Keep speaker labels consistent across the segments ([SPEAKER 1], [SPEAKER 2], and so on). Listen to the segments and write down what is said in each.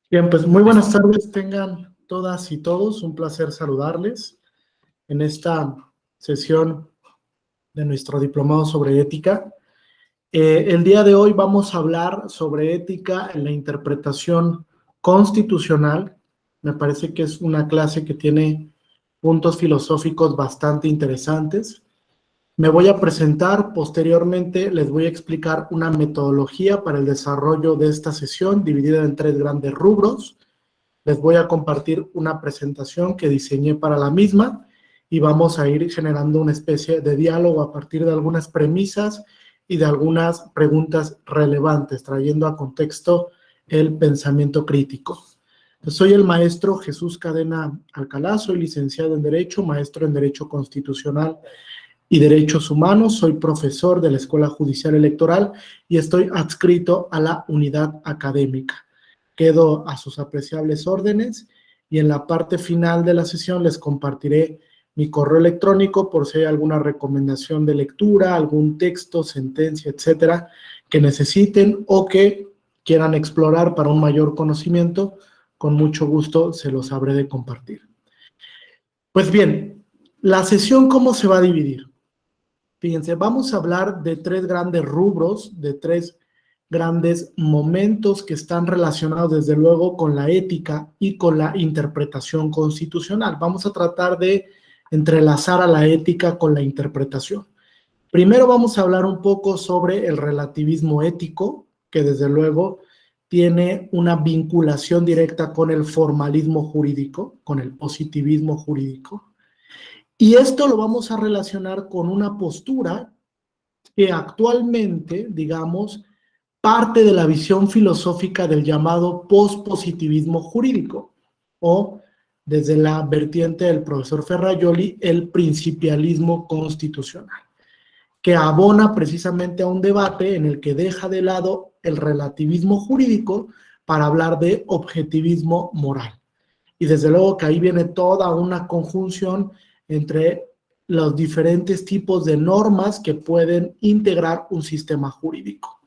[SPEAKER 1] Bien, pues muy buenas tardes tengan todas y todos. Un placer saludarles en esta sesión de nuestro diplomado sobre ética. El día de hoy vamos a hablar sobre ética en la interpretación constitucional. Me parece que es una clase que tiene puntos filosóficos bastante interesantes. Me voy a presentar, posteriormente les voy a explicar una metodología para el desarrollo de esta sesión dividida en 3 grandes rubros. Les voy a compartir una presentación que diseñé para la misma y vamos a ir generando una especie de diálogo a partir de algunas premisas y de algunas preguntas relevantes, trayendo a contexto el pensamiento crítico. Soy el maestro Jesús Cadena Alcalá, soy licenciado en Derecho, maestro en Derecho Constitucional y Derechos Humanos, soy profesor de la Escuela Judicial Electoral y estoy adscrito a la unidad académica. Quedo a sus apreciables órdenes y en la parte final de la sesión les compartiré mi correo electrónico por si hay alguna recomendación de lectura, algún texto, sentencia, etcétera, que necesiten o que quieran explorar para un mayor conocimiento. Con mucho gusto se los habré de compartir. Pues bien, la sesión, ¿cómo se va a dividir? Fíjense, vamos a hablar de 3 grandes rubros, de 3 grandes momentos que están relacionados desde luego con la ética y con la interpretación constitucional. Vamos a tratar de entrelazar a la ética con la interpretación. Primero vamos a hablar un poco sobre el relativismo ético, que desde luego tiene una vinculación directa con el formalismo jurídico, con el positivismo jurídico. Y esto lo vamos a relacionar con una postura que actualmente, digamos, parte de la visión filosófica del llamado pospositivismo jurídico, o desde la vertiente del profesor Ferrajoli, el principialismo constitucional, que abona precisamente a un debate en el que deja de lado el relativismo jurídico para hablar de objetivismo moral. Y desde luego que ahí viene toda una conjunción entre los diferentes tipos de normas que pueden integrar un sistema jurídico.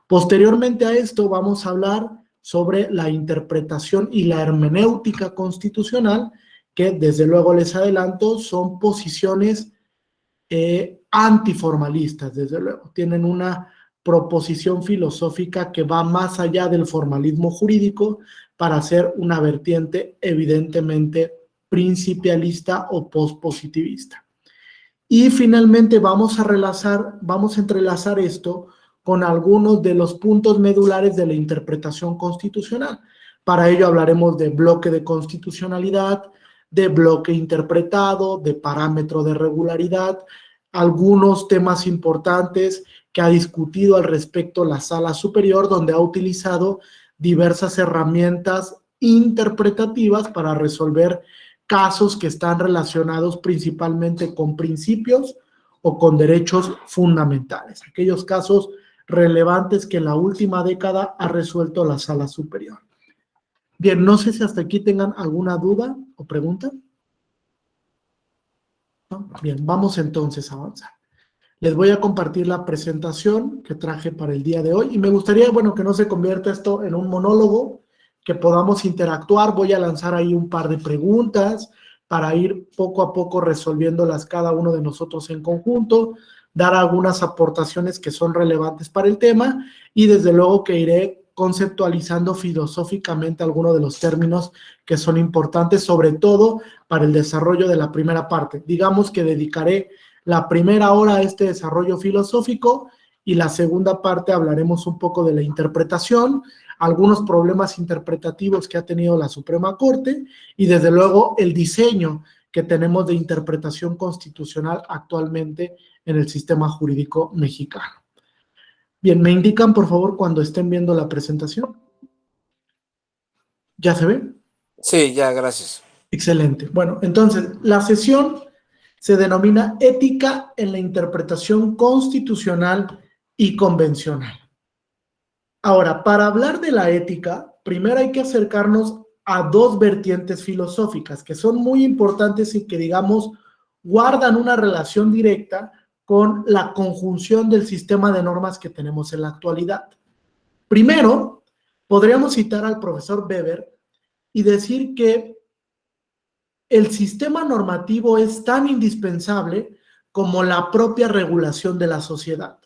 [SPEAKER 1] Posteriormente a esto vamos a hablar sobre la interpretación y la hermenéutica constitucional, que desde luego les adelanto son posiciones antiformalistas, desde luego, tienen una proposición filosófica que va más allá del formalismo jurídico para ser una vertiente evidentemente principialista o pospositivista. Y finalmente vamos a entrelazar esto con algunos de los puntos medulares de la interpretación constitucional. Para ello hablaremos de bloque de constitucionalidad, de bloque interpretado, de parámetro de regularidad, algunos temas importantes que ha discutido al respecto la Sala Superior, donde ha utilizado diversas herramientas interpretativas para resolver casos que están relacionados principalmente con principios o con derechos fundamentales, aquellos casos relevantes que en la última década ha resuelto la Sala Superior. Bien, no sé si hasta aquí tengan alguna duda o pregunta. ¿No? Bien, vamos entonces a avanzar. Les voy a compartir la presentación que traje para el día de hoy y me gustaría, bueno, que no se convierta esto en un monólogo, que podamos interactuar. Voy a lanzar ahí un par de preguntas para ir poco a poco resolviéndolas cada uno de nosotros en conjunto, dar algunas aportaciones que son relevantes para el tema y desde luego que iré conceptualizando filosóficamente algunos de los términos que son importantes, sobre todo para el desarrollo de la primera parte. Digamos que dedicaré la primera hora a este desarrollo filosófico y la segunda parte hablaremos un poco de la interpretación, algunos problemas interpretativos que ha tenido la Suprema Corte y desde luego el diseño que tenemos de interpretación constitucional actualmente en el sistema jurídico mexicano. Bien, ¿me indican por favor cuando estén viendo la presentación? ¿Ya se ve?
[SPEAKER 2] Sí, ya, gracias.
[SPEAKER 1] Excelente. Bueno, entonces, la sesión se denomina ética en la interpretación constitucional y convencional. Ahora, para hablar de la ética, primero hay que acercarnos a 2 vertientes filosóficas que son muy importantes y que, digamos, guardan una relación directa con la conjunción del sistema de normas que tenemos en la actualidad. Primero, podríamos citar al profesor Weber y decir que el sistema normativo es tan indispensable como la propia regulación de la sociedad.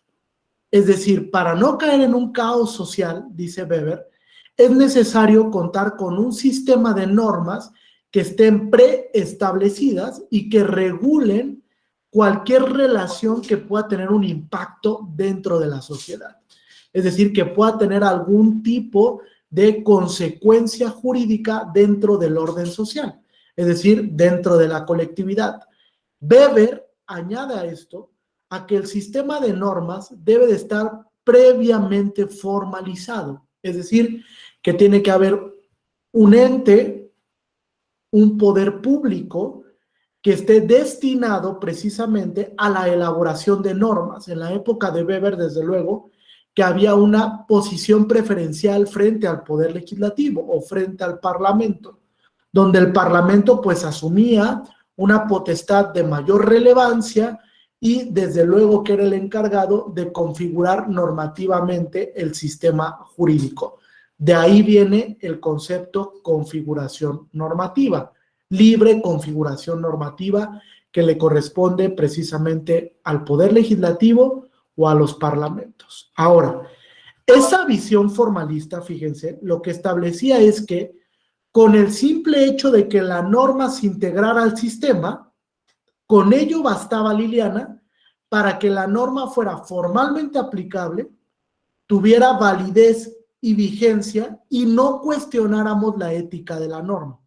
[SPEAKER 1] Es decir, para no caer en un caos social, dice Weber, es necesario contar con un sistema de normas que estén preestablecidas y que regulen cualquier relación que pueda tener un impacto dentro de la sociedad. Es decir, que pueda tener algún tipo de consecuencia jurídica dentro del orden social, es decir, dentro de la colectividad. Weber añade a esto a que el sistema de normas debe de estar previamente formalizado, es decir, que tiene que haber un ente, un poder público que esté destinado precisamente a la elaboración de normas. En la época de Weber, desde luego, que había una posición preferencial frente al poder legislativo o frente al parlamento, donde el parlamento pues asumía una potestad de mayor relevancia y desde luego que era el encargado de configurar normativamente el sistema jurídico. De ahí viene el concepto configuración normativa, libre configuración normativa que le corresponde precisamente al poder legislativo o a los parlamentos. Ahora, esa visión formalista, fíjense, lo que establecía es que con el simple hecho de que la norma se integrara al sistema, con ello bastaba, Liliana, para que la norma fuera formalmente aplicable, tuviera validez y vigencia y no cuestionáramos la ética de la norma.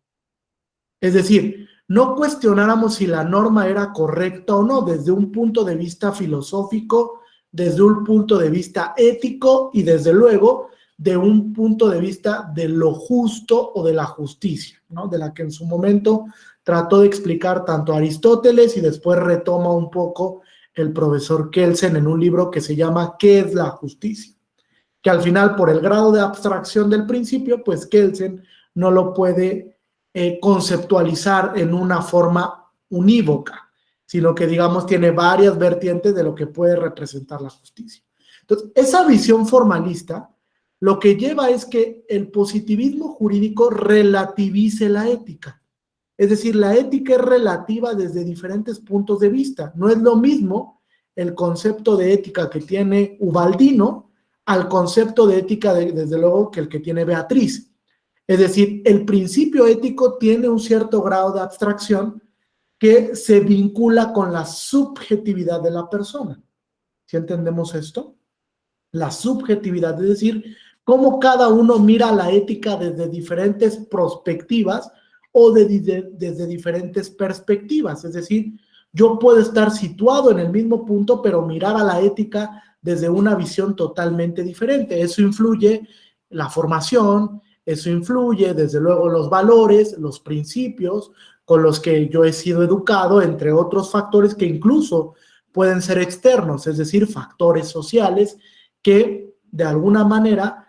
[SPEAKER 1] Es decir, no cuestionáramos si la norma era correcta o no desde un punto de vista filosófico, desde un punto de vista ético y desde luego de un punto de vista de lo justo o de la justicia, ¿no? De la que en su momento trató de explicar tanto Aristóteles y después retoma un poco el profesor Kelsen en un libro que se llama ¿Qué es la justicia? Que al final, por el grado de abstracción del principio, pues Kelsen no lo puede conceptualizar en una forma unívoca, sino que, digamos, tiene varias vertientes de lo que puede representar la justicia. Entonces, esa visión formalista lo que lleva es que el positivismo jurídico relativice la ética. Es decir, la ética es relativa desde diferentes puntos de vista. No es lo mismo el concepto de ética que tiene Ubaldino al concepto de ética, desde luego, que el que tiene Beatriz. Es decir, el principio ético tiene un cierto grado de abstracción que se vincula con la subjetividad de la persona. ¿Sí entendemos esto? La subjetividad, es decir, cómo cada uno mira la ética desde diferentes perspectivas o desde diferentes perspectivas. Es decir, yo puedo estar situado en el mismo punto, pero mirar a la ética desde una visión totalmente diferente. Eso influye la formación, eso influye desde luego los valores, los principios con los que yo he sido educado, entre otros factores que incluso pueden ser externos, es decir, factores sociales que de alguna manera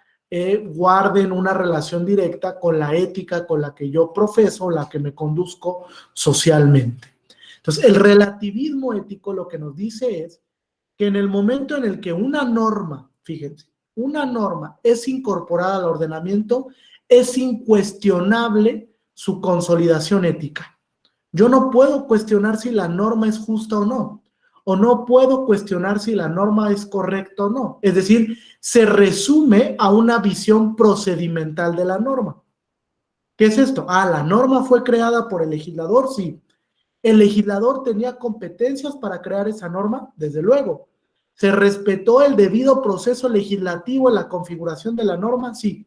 [SPEAKER 1] guarden una relación directa con la ética con la que yo profeso, la que me conduzco socialmente. Entonces, el relativismo ético lo que nos dice es que en el momento en el que una norma, fíjense, una norma es incorporada al ordenamiento, es incuestionable su consolidación ética. Yo no puedo cuestionar si la norma es justa o no puedo cuestionar si la norma es correcta o no. Es decir, se resume a una visión procedimental de la norma. ¿Qué es esto? La norma fue creada por el legislador, sí. ¿El legislador tenía competencias para crear esa norma? Desde luego. ¿Se respetó el debido proceso legislativo en la configuración de la norma? Sí.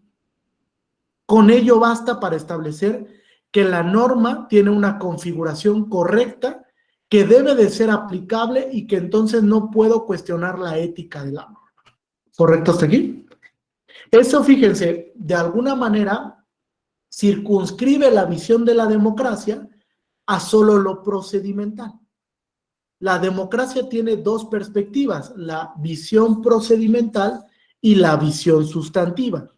[SPEAKER 1] Con ello basta para establecer que la norma tiene una configuración correcta, que debe de ser aplicable y que entonces no puedo cuestionar la ética de la norma. ¿Correcto hasta aquí? Eso, fíjense, de alguna manera circunscribe la visión de la democracia a solo lo procedimental. La democracia tiene dos perspectivas, la visión procedimental y la visión sustantiva.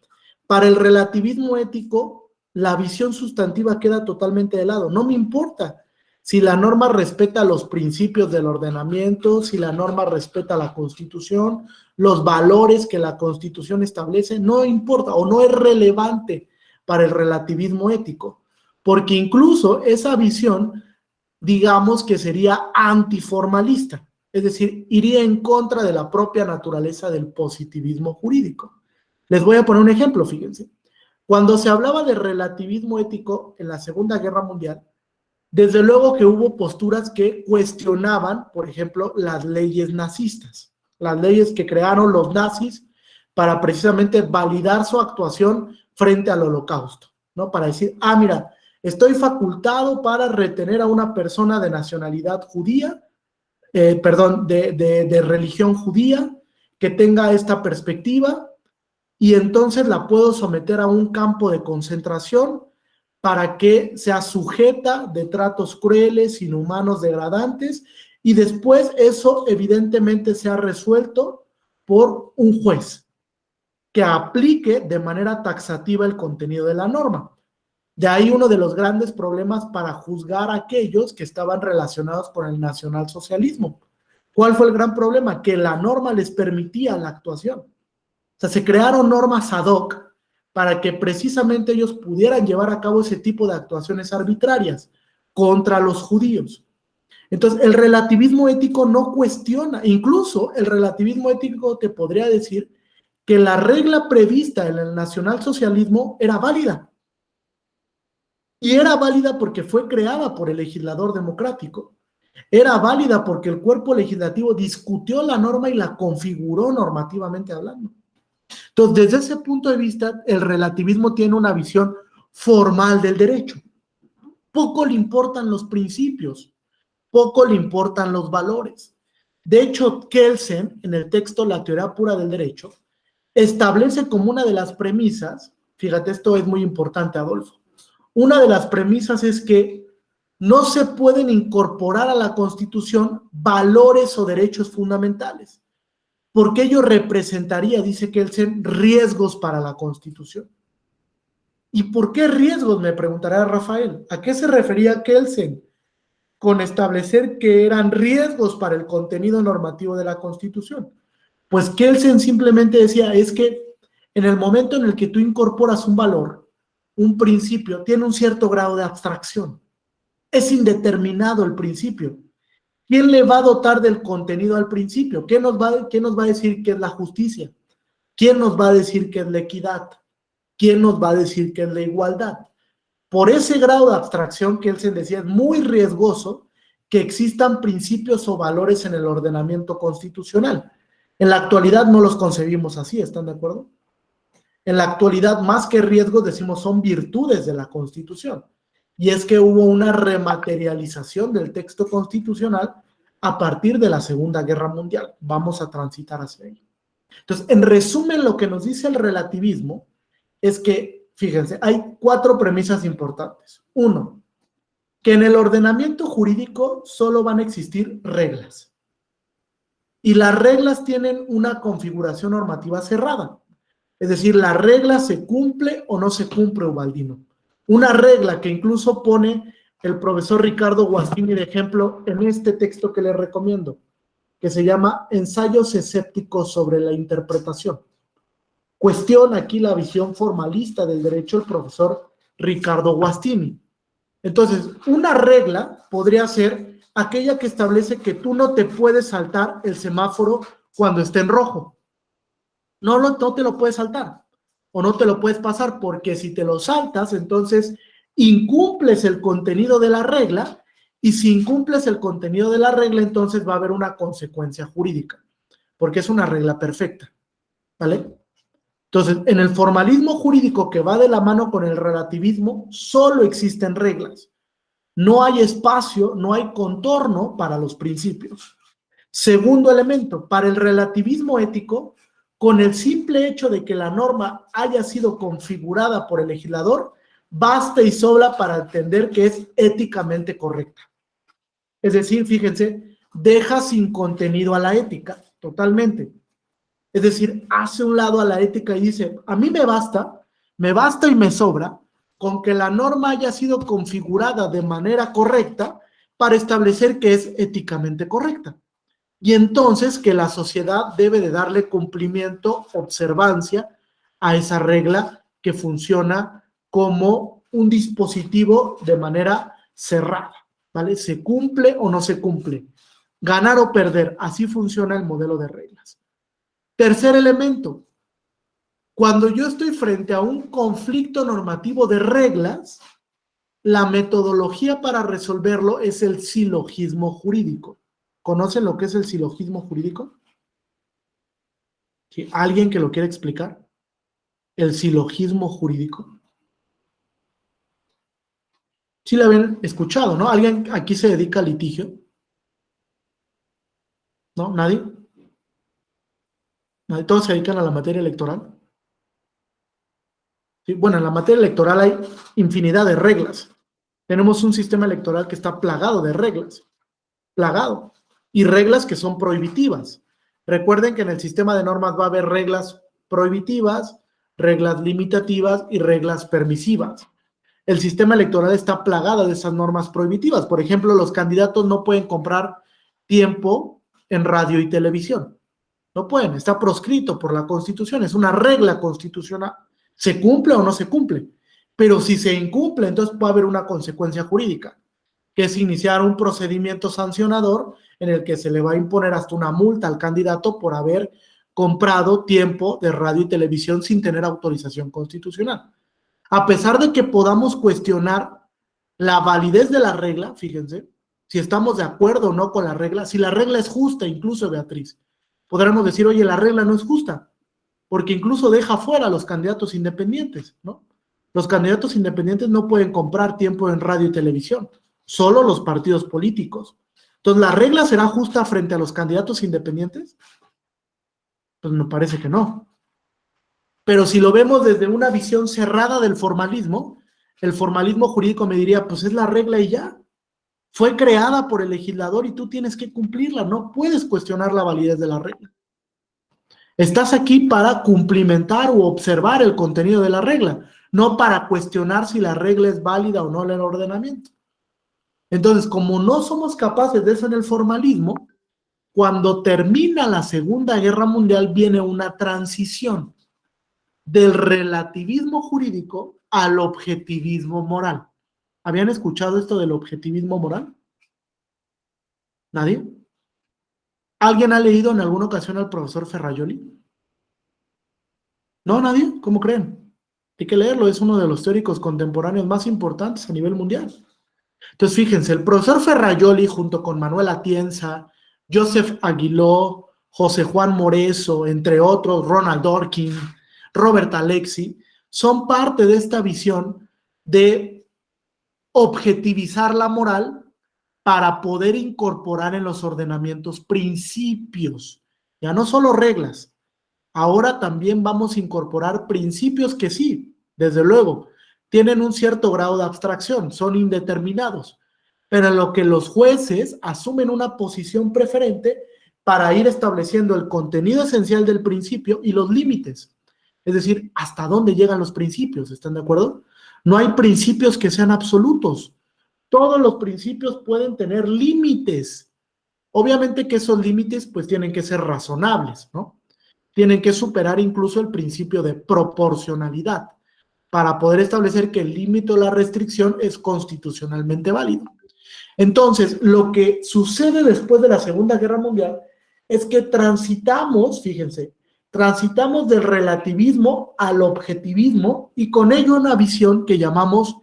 [SPEAKER 1] Para el relativismo ético, la visión sustantiva queda totalmente de lado. No me importa si la norma respeta los principios del ordenamiento, si la norma respeta la Constitución, los valores que la Constitución establece, no importa o no es relevante para el relativismo ético, porque incluso esa visión, digamos que sería antiformalista, es decir, iría en contra de la propia naturaleza del positivismo jurídico. Les voy a poner un ejemplo, fíjense. Cuando se hablaba de relativismo ético en la Segunda Guerra Mundial, desde luego que hubo posturas que cuestionaban, por ejemplo, las leyes nazistas, las leyes que crearon los nazis para precisamente validar su actuación frente al Holocausto, ¿no? Para decir, mira, estoy facultado para retener a una persona de nacionalidad judía, de religión judía, que tenga esta perspectiva, y entonces la puedo someter a un campo de concentración para que sea sujeta de tratos crueles, inhumanos, degradantes, y después eso evidentemente sea resuelto por un juez que aplique de manera taxativa el contenido de la norma. De ahí uno de los grandes problemas para juzgar a aquellos que estaban relacionados con el nacionalsocialismo. ¿Cuál fue el gran problema? Que la norma les permitía la actuación. O sea, se crearon normas ad hoc para que precisamente ellos pudieran llevar a cabo ese tipo de actuaciones arbitrarias contra los judíos. Entonces, el relativismo ético no cuestiona, incluso el relativismo ético te podría decir que la regla prevista en el nacionalsocialismo era válida. Y era válida porque fue creada por el legislador democrático. Era válida porque el cuerpo legislativo discutió la norma y la configuró normativamente hablando. Entonces, desde ese punto de vista, el relativismo tiene una visión formal del derecho. Poco le importan los principios, poco le importan los valores. De hecho, Kelsen, en el texto La teoría pura del derecho, establece como una de las premisas, fíjate, esto es muy importante, Adolfo, una de las premisas es que no se pueden incorporar a la Constitución valores o derechos fundamentales, porque ello representaría, dice Kelsen, riesgos para la Constitución. ¿Y por qué riesgos? Me preguntará Rafael. ¿A qué se refería Kelsen con establecer que eran riesgos para el contenido normativo de la Constitución? Pues Kelsen simplemente decía, es que en el momento en el que tú incorporas un valor, un principio, tiene un cierto grado de abstracción. Es indeterminado el principio. ¿Quién le va a dotar del contenido al principio? ¿Quién nos va a decir qué es la justicia? ¿Quién nos va a decir qué es la equidad? ¿Quién nos va a decir qué es la igualdad? Por ese grado de abstracción que él se decía, es muy riesgoso que existan principios o valores en el ordenamiento constitucional. En la actualidad no los concebimos así, ¿están de acuerdo? En la actualidad, más que riesgos, decimos son virtudes de la Constitución. Y es que hubo una rematerialización del texto constitucional a partir de la Segunda Guerra Mundial. Vamos a transitar hacia ahí. Entonces, en resumen, lo que nos dice el relativismo es que, fíjense, hay 4 premisas importantes. 1, que en el ordenamiento jurídico solo van a existir reglas. Y las reglas tienen una configuración normativa cerrada. Es decir, la regla se cumple o no se cumple, Ubaldino. Una regla que incluso pone el profesor Ricardo Guastini de ejemplo en este texto que les recomiendo, que se llama Ensayos escépticos sobre la interpretación. Cuestiona aquí la visión formalista del derecho el profesor Ricardo Guastini. Entonces, una regla podría ser aquella que establece que tú no te puedes saltar el semáforo cuando esté en rojo. No te lo puedes saltar o no te lo puedes pasar, porque si te lo saltas, entonces incumples el contenido de la regla, y si incumples el contenido de la regla, entonces va a haber una consecuencia jurídica, porque es una regla perfecta, ¿vale? Entonces, en el formalismo jurídico que va de la mano con el relativismo, solo existen reglas. No hay espacio, no hay contorno para los principios. Segundo elemento, para el relativismo ético, con el simple hecho de que la norma haya sido configurada por el legislador, basta y sobra para entender que es éticamente correcta. Es decir, fíjense, deja sin contenido a la ética, totalmente. Es decir, hace un lado a la ética y dice, a mí me basta y me sobra con que la norma haya sido configurada de manera correcta para establecer que es éticamente correcta. Y entonces que la sociedad debe de darle cumplimiento, observancia a esa regla que funciona como un dispositivo de manera cerrada, ¿vale? ¿Se cumple o no se cumple? Ganar o perder, así funciona el modelo de reglas. Tercer elemento, cuando yo estoy frente a un conflicto normativo de reglas, la metodología para resolverlo es el silogismo jurídico. ¿Conocen lo que es el silogismo jurídico? ¿Sí? ¿Alguien que lo quiera explicar? El silogismo jurídico. Sí lo habían escuchado, ¿no? ¿Alguien aquí se dedica al litigio? ¿No? ¿Nadie? ¿Nadie? ¿Todos se dedican a la materia electoral? ¿Sí? Bueno, en la materia electoral hay infinidad de reglas. Tenemos un sistema electoral que está plagado de reglas. Plagado. Y reglas que son prohibitivas. Recuerden que en el sistema de normas va a haber reglas prohibitivas, reglas limitativas y reglas permisivas. El sistema electoral está plagado de esas normas prohibitivas. Por ejemplo, los candidatos no pueden comprar tiempo en radio y televisión. No pueden, está proscrito por la Constitución, es una regla constitucional. ¿Se cumple o no se cumple? Pero si se incumple, entonces puede haber una consecuencia jurídica, que es iniciar un procedimiento sancionador en el que se le va a imponer hasta una multa al candidato por haber comprado tiempo de radio y televisión sin tener autorización constitucional. A pesar de que podamos cuestionar la validez de la regla, fíjense, si estamos de acuerdo o no con la regla, si la regla es justa, incluso Beatriz, podremos decir, oye, la regla no es justa, porque incluso deja fuera a los candidatos independientes, ¿no? Los candidatos independientes no pueden comprar tiempo en radio y televisión, solo los partidos políticos. Entonces, ¿la regla será justa frente a los candidatos independientes? Pues me parece que no. Pero si lo vemos desde una visión cerrada del formalismo, el formalismo jurídico me diría, pues es la regla y ya. Fue creada por el legislador y tú tienes que cumplirla, no puedes cuestionar la validez de la regla. Estás aquí para cumplimentar o observar el contenido de la regla, no para cuestionar si la regla es válida o no en el ordenamiento. Entonces, como no somos capaces de eso en el formalismo, cuando termina la Segunda Guerra Mundial viene una transición del relativismo jurídico al objetivismo moral. ¿Habían escuchado esto del objetivismo moral? ¿Nadie? ¿Alguien ha leído en alguna ocasión al profesor Ferrajoli? ¿No, nadie? ¿Cómo creen? Hay que leerlo, es uno de los teóricos contemporáneos más importantes a nivel mundial. Entonces, fíjense, el profesor Ferrajoli, junto con Manuel Atienza, Joseph Aguiló, José Juan Moreso, entre otros, Ronald Dworkin, Robert Alexy, son parte de esta visión de objetivizar la moral para poder incorporar en los ordenamientos principios, ya no solo reglas. Ahora también vamos a incorporar principios que sí, desde luego, tienen un cierto grado de abstracción, son indeterminados, pero en lo que los jueces asumen una posición preferente para ir estableciendo el contenido esencial del principio y los límites. Es decir, hasta dónde llegan los principios, ¿están de acuerdo? No hay principios que sean absolutos. Todos los principios pueden tener límites. Obviamente que esos límites pues tienen que ser razonables, ¿no? Tienen que superar incluso el principio de proporcionalidad para poder establecer que el límite o la restricción es constitucionalmente válido. Entonces, lo que sucede después de la Segunda Guerra Mundial es que transitamos, fíjense, transitamos del relativismo al objetivismo y con ello una visión que llamamos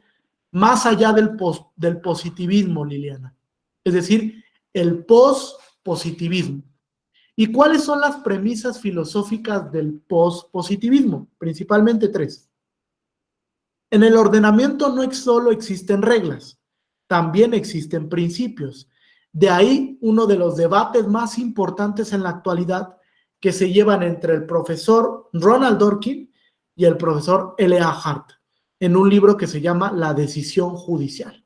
[SPEAKER 1] más allá del positivismo, Liliana. Es decir, el pospositivismo. ¿Y cuáles son las premisas filosóficas del pospositivismo? Principalmente tres. En el ordenamiento no solo existen reglas, también existen principios. De ahí uno de los debates más importantes en la actualidad que se llevan entre el profesor Ronald Dworkin y el profesor L.A. Hart en un libro que se llama La decisión judicial.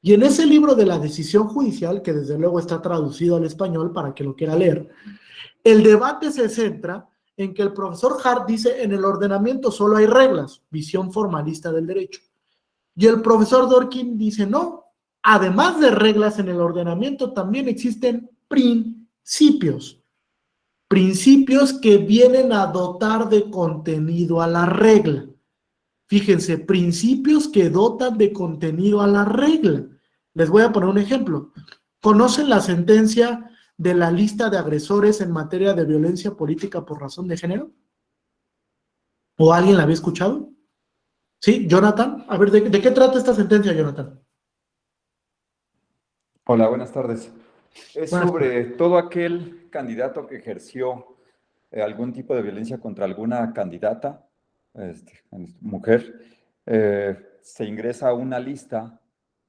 [SPEAKER 1] Y en ese libro de La decisión judicial, que desde luego está traducido al español para que lo quiera leer, el debate se centra en que el profesor Hart dice en el ordenamiento solo hay reglas, visión formalista del derecho. Y el profesor Dworkin dice no, además de reglas en el ordenamiento, también existen principios. Principios que vienen a dotar de contenido a la regla. Fíjense, principios que dotan de contenido a la regla. Les voy a poner un ejemplo. ¿Conocen la sentencia de la lista de agresores en materia de violencia política por razón de género? ¿O alguien la había escuchado? ¿Sí? Jonathan, a ver, ¿de qué trata esta sentencia, Jonathan?
[SPEAKER 3] Hola, buenas tardes. Es
[SPEAKER 1] Buenas tardes.
[SPEAKER 3] sobre todo aquel candidato que ejerció algún tipo de violencia contra alguna candidata, mujer, se ingresa a una lista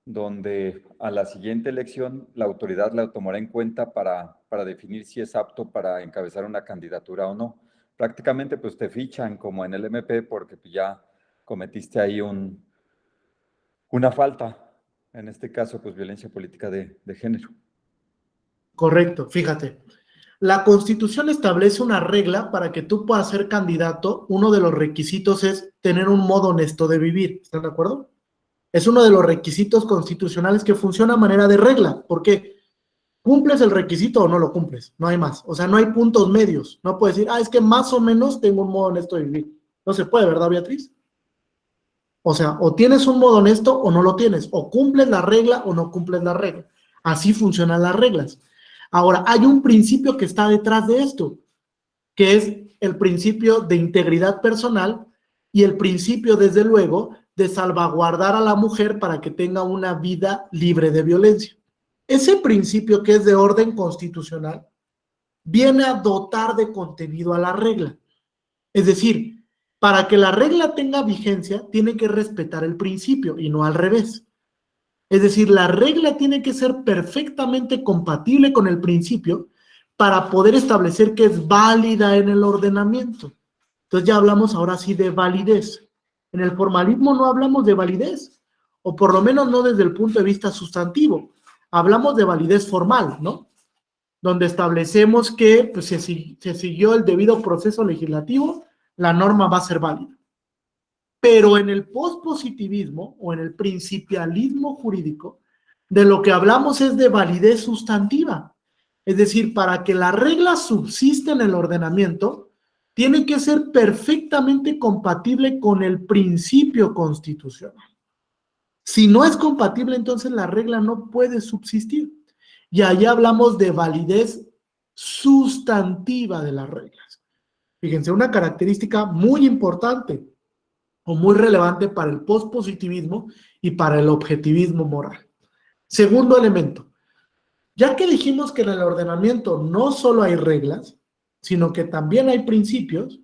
[SPEAKER 3] donde a la siguiente elección la autoridad la tomará en cuenta para definir si es apto para encabezar una candidatura o no. Prácticamente pues te fichan como en el MP porque pues, ya cometiste ahí una falta, en este caso pues violencia política de género.
[SPEAKER 1] Correcto, fíjate. La Constitución establece una regla para que tú puedas ser candidato. Uno de los requisitos es tener un modo honesto de vivir. ¿Están de acuerdo? Es uno de los requisitos constitucionales que funciona a manera de regla. ¿Por qué? ¿Cumples el requisito o no lo cumples? No hay más. O sea, no hay puntos medios. No puedes decir, es que más o menos tengo un modo honesto de vivir. No se puede, ¿verdad, Beatriz? O sea, o tienes un modo honesto o no lo tienes. O cumples la regla o no cumples la regla. Así funcionan las reglas. Ahora, hay un principio que está detrás de esto, que es el principio de integridad personal y el principio, desde luego, de salvaguardar a la mujer para que tenga una vida libre de violencia. Ese principio, que es de orden constitucional, viene a dotar de contenido a la regla. Es decir, para que la regla tenga vigencia, tiene que respetar el principio y no al revés. Es decir, la regla tiene que ser perfectamente compatible con el principio para poder establecer que es válida en el ordenamiento. Entonces ya hablamos ahora sí de validez. En el formalismo no hablamos de validez, o por lo menos no desde el punto de vista sustantivo. Hablamos de validez formal, ¿no? Donde establecemos que pues, se siguió el debido proceso legislativo, la norma va a ser válida. Pero en el pospositivismo o en el principialismo jurídico, de lo que hablamos es de validez sustantiva. Es decir, para que la regla subsista en el ordenamiento, tiene que ser perfectamente compatible con el principio constitucional. Si no es compatible, entonces la regla no puede subsistir. Y ahí hablamos de validez sustantiva de las reglas. Fíjense, una característica muy importante o muy relevante para el pospositivismo y para el objetivismo moral. Segundo elemento, ya que dijimos que en el ordenamiento no solo hay reglas, sino que también hay principios,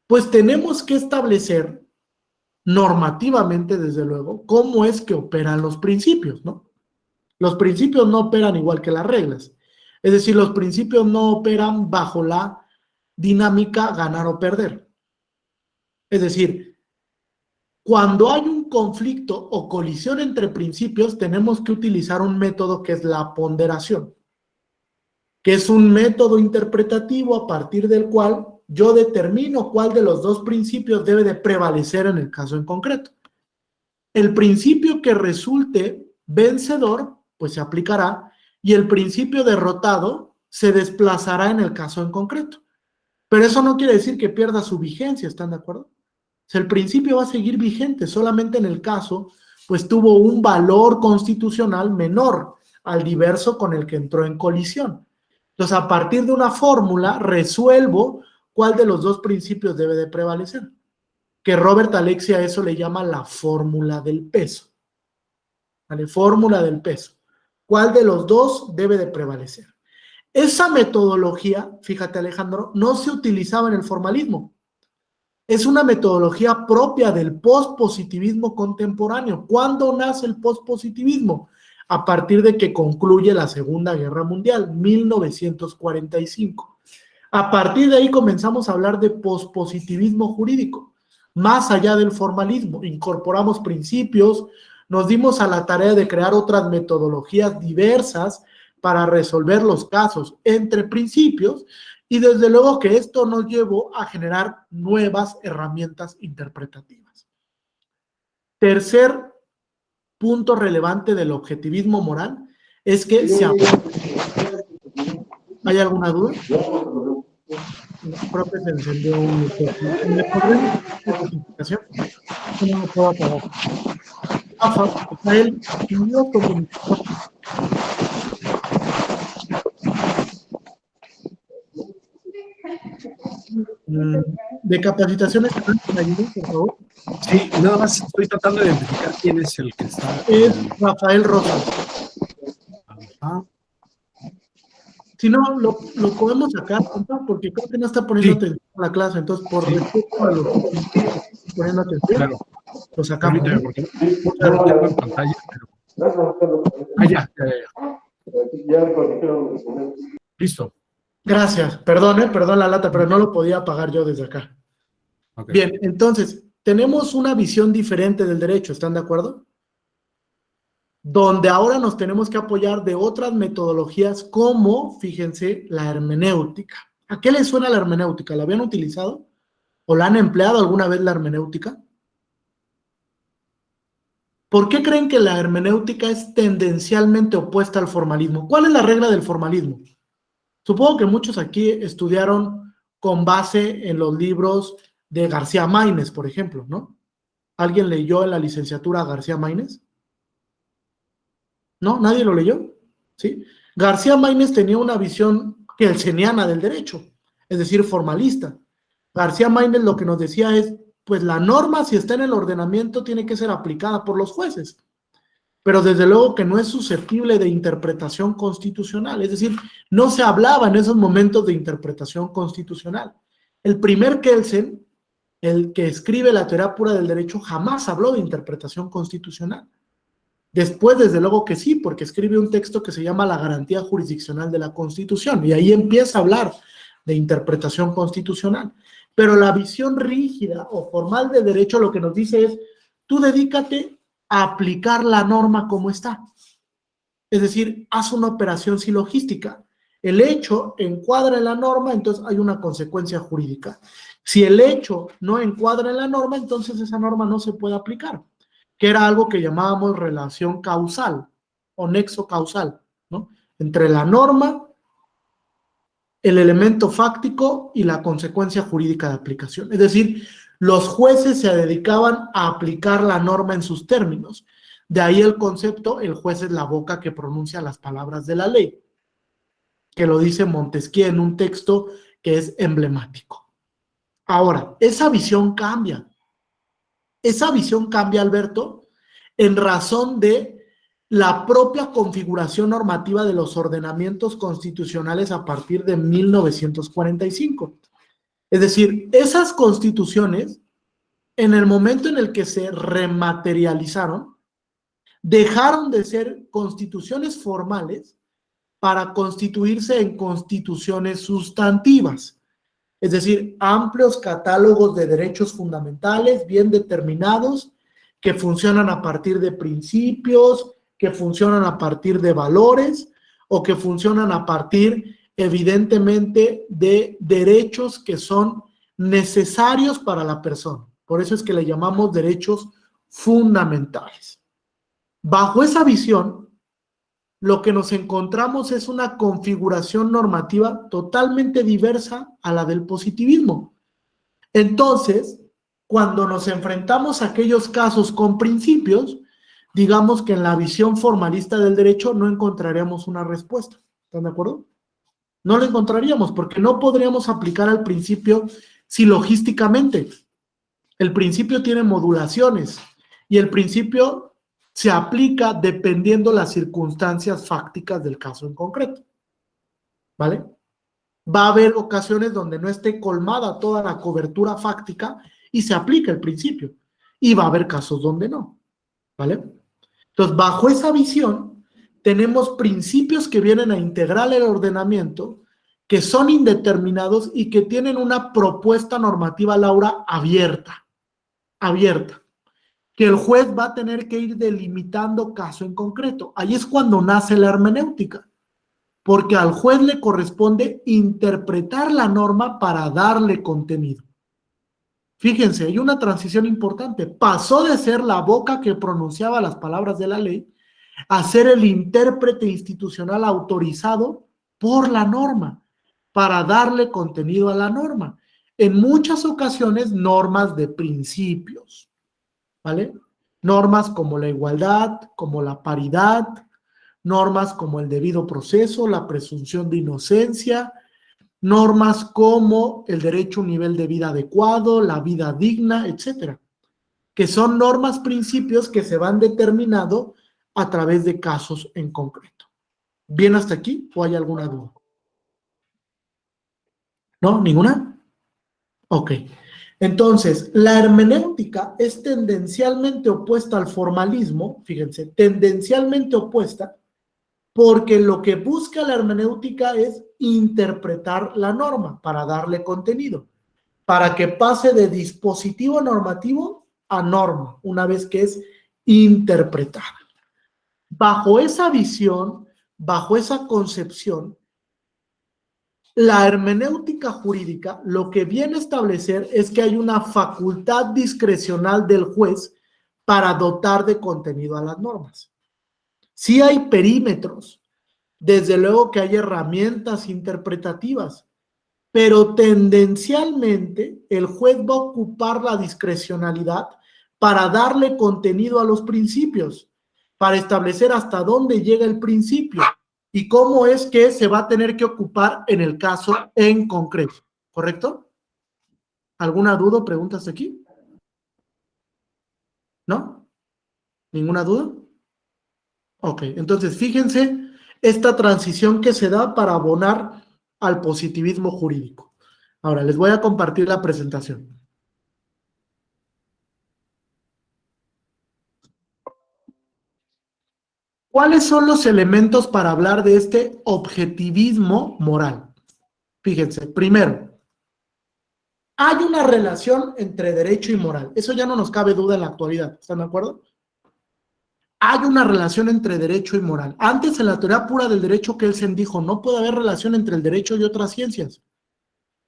[SPEAKER 1] pues tenemos que establecer normativamente, desde luego, cómo es que operan los principios, ¿no? Los principios no operan igual que las reglas. Es decir, los principios no operan bajo la dinámica ganar o perder. Es decir, cuando hay un conflicto o colisión entre principios, tenemos que utilizar un método que es la ponderación, que es un método interpretativo a partir del cual yo determino cuál de los dos principios debe de prevalecer en el caso en concreto. El principio que resulte vencedor, pues se aplicará, y el principio derrotado se desplazará en el caso en concreto. Pero eso no quiere decir que pierda su vigencia, ¿están de acuerdo? O sea, el principio va a seguir vigente, solamente en el caso, pues tuvo un valor constitucional menor al diverso con el que entró en colisión. Entonces, a partir de una fórmula, resuelvo cuál de los dos principios debe de prevalecer. Que Robert Alexia a eso le llama la fórmula del peso. ¿Vale? Fórmula del peso. ¿Cuál de los dos debe de prevalecer? Esa metodología, fíjate Alejandro, no se utilizaba en el formalismo. Es una metodología propia del pospositivismo contemporáneo. ¿Cuándo nace el pospositivismo? A partir de que concluye la Segunda Guerra Mundial, 1945. A partir de ahí comenzamos a hablar de pospositivismo jurídico, más allá del formalismo. Incorporamos principios, nos dimos a la tarea de crear otras metodologías diversas para resolver los casos entre principios, y desde luego que esto nos llevó a generar nuevas herramientas interpretativas. Tercer punto relevante del objetivismo moral es que ¿hay alguna duda? Creo que se encendió un micrófono. ¿Me podrían hacer esta justificación? No lo puedo apagar. Rafael, no como micrófono. De capacitaciones, ¿me ayudan, por favor?
[SPEAKER 4] Sí, nada más estoy tratando de identificar quién es el que está.
[SPEAKER 1] Es Rafael Rosas.
[SPEAKER 4] Ah,
[SPEAKER 1] Si no, lo podemos sacar, porque creo que no está poniendo
[SPEAKER 4] Sí.
[SPEAKER 1] atención a la clase, entonces por
[SPEAKER 4] Sí.
[SPEAKER 1] respeto a los que están poniendo atención,
[SPEAKER 4] claro.
[SPEAKER 1] lo sacamos.
[SPEAKER 4] Permíteme, porque no lo tengo en pantalla, pero. Ya. Listo.
[SPEAKER 1] Gracias, perdón la lata, pero no lo podía apagar yo desde acá.
[SPEAKER 4] Ok.
[SPEAKER 1] Bien, entonces, tenemos una visión diferente del derecho, ¿están de acuerdo? Donde ahora nos tenemos que apoyar de otras metodologías como, fíjense, la hermenéutica. ¿A qué les suena la hermenéutica? ¿La habían utilizado? ¿O la han empleado alguna vez la hermenéutica? ¿Por qué creen que la hermenéutica es tendencialmente opuesta al formalismo? ¿Cuál es la regla del formalismo? Supongo que muchos aquí estudiaron con base en los libros de García Maínez, por ejemplo, ¿no? ¿Alguien leyó en la licenciatura a García Maínez? ¿No? ¿Nadie lo leyó? ¿Sí? García Maínez tenía una visión kelseniana del derecho, es decir, formalista. García Maínez lo que nos decía es, pues la norma, si está en el ordenamiento, tiene que ser aplicada por los jueces, pero desde luego que no es susceptible de interpretación constitucional, es decir, no se hablaba en esos momentos de interpretación constitucional. El primer Kelsen, el que escribe la teoría pura del derecho, jamás habló de interpretación constitucional. Después, desde luego que sí, porque escribe un texto que se llama La garantía jurisdiccional de la Constitución, y ahí empieza a hablar de interpretación constitucional. Pero la visión rígida o formal de derecho lo que nos dice es, tú dedícate a aplicar la norma como está. Es decir, haz una operación silogística. El hecho encuadra en la norma, entonces hay una consecuencia jurídica. Si el hecho no encuadra en la norma, entonces esa norma no se puede aplicar, que era algo que llamábamos relación causal o nexo causal, ¿no? Entre la norma, el elemento fáctico y la consecuencia jurídica de aplicación. Es decir, los jueces se dedicaban a aplicar la norma en sus términos. De ahí el concepto, el juez es la boca que pronuncia las palabras de la ley, que lo dice Montesquieu en un texto que es emblemático. Ahora, esa visión cambia. Esa visión cambia, Alberto, en razón de la propia configuración normativa de los ordenamientos constitucionales a partir de 1945. Es decir, esas constituciones, en el momento en el que se rematerializaron, dejaron de ser constituciones formales para constituirse en constituciones sustantivas. Es decir, amplios catálogos de derechos fundamentales bien determinados que funcionan a partir de principios, que funcionan a partir de valores o que funcionan a partir, evidentemente, de derechos que son necesarios para la persona. Por eso es que le llamamos derechos fundamentales. Bajo esa visión, lo que nos encontramos es una configuración normativa totalmente diversa a la del positivismo. Entonces, cuando nos enfrentamos a aquellos casos con principios, digamos que en la visión formalista del derecho no encontraríamos una respuesta. ¿Están de acuerdo? No la encontraríamos porque no podríamos aplicar al principio silogísticamente. El principio tiene modulaciones y el principio se aplica dependiendo las circunstancias fácticas del caso en concreto. ¿Vale? Va a haber ocasiones donde no esté colmada toda la cobertura fáctica y se aplica el principio. Y va a haber casos donde no. ¿Vale? Entonces, bajo esa visión, tenemos principios que vienen a integrar el ordenamiento, que son indeterminados y que tienen una propuesta normativa, Laura, abierta. Abierta. Que el juez va a tener que ir delimitando caso en concreto. Ahí es cuando nace la hermenéutica, porque al juez le corresponde interpretar la norma para darle contenido. Fíjense, hay una transición importante. Pasó de ser la boca que pronunciaba las palabras de la ley a ser el intérprete institucional autorizado por la norma para darle contenido a la norma. En muchas ocasiones, normas de principios, ¿vale? Normas como la igualdad, como la paridad, normas como el debido proceso, la presunción de inocencia, normas como el derecho a un nivel de vida adecuado, la vida digna, etcétera, que son normas, principios que se van determinando a través de casos en concreto. ¿Bien hasta aquí o hay alguna duda? ¿No? ¿Ninguna? Ok. Entonces, la hermenéutica es tendencialmente opuesta al formalismo, fíjense, tendencialmente opuesta, porque lo que busca la hermenéutica es interpretar la norma para darle contenido, para que pase de dispositivo normativo a norma, una vez que es interpretada. Bajo esa visión, bajo esa concepción, la hermenéutica jurídica lo que viene a establecer es que hay una facultad discrecional del juez para dotar de contenido a las normas. Sí hay perímetros, desde luego que hay herramientas interpretativas, pero tendencialmente el juez va a ocupar la discrecionalidad para darle contenido a los principios, para establecer hasta dónde llega el principio y cómo es que se va a tener que ocupar en el caso en concreto, ¿correcto? ¿Alguna duda o preguntas aquí? ¿No? ¿Ninguna duda? Ok, entonces fíjense esta transición que se da para abonar al positivismo jurídico. Ahora les voy a compartir la presentación. ¿Cuáles son los elementos para hablar de este objetivismo moral? Fíjense, primero, hay una relación entre derecho y moral. Eso ya no nos cabe duda en la actualidad. ¿Están de acuerdo? Hay una relación entre derecho y moral. Antes, en la teoría pura del derecho, Kelsen dijo, no puede haber relación entre el derecho y otras ciencias.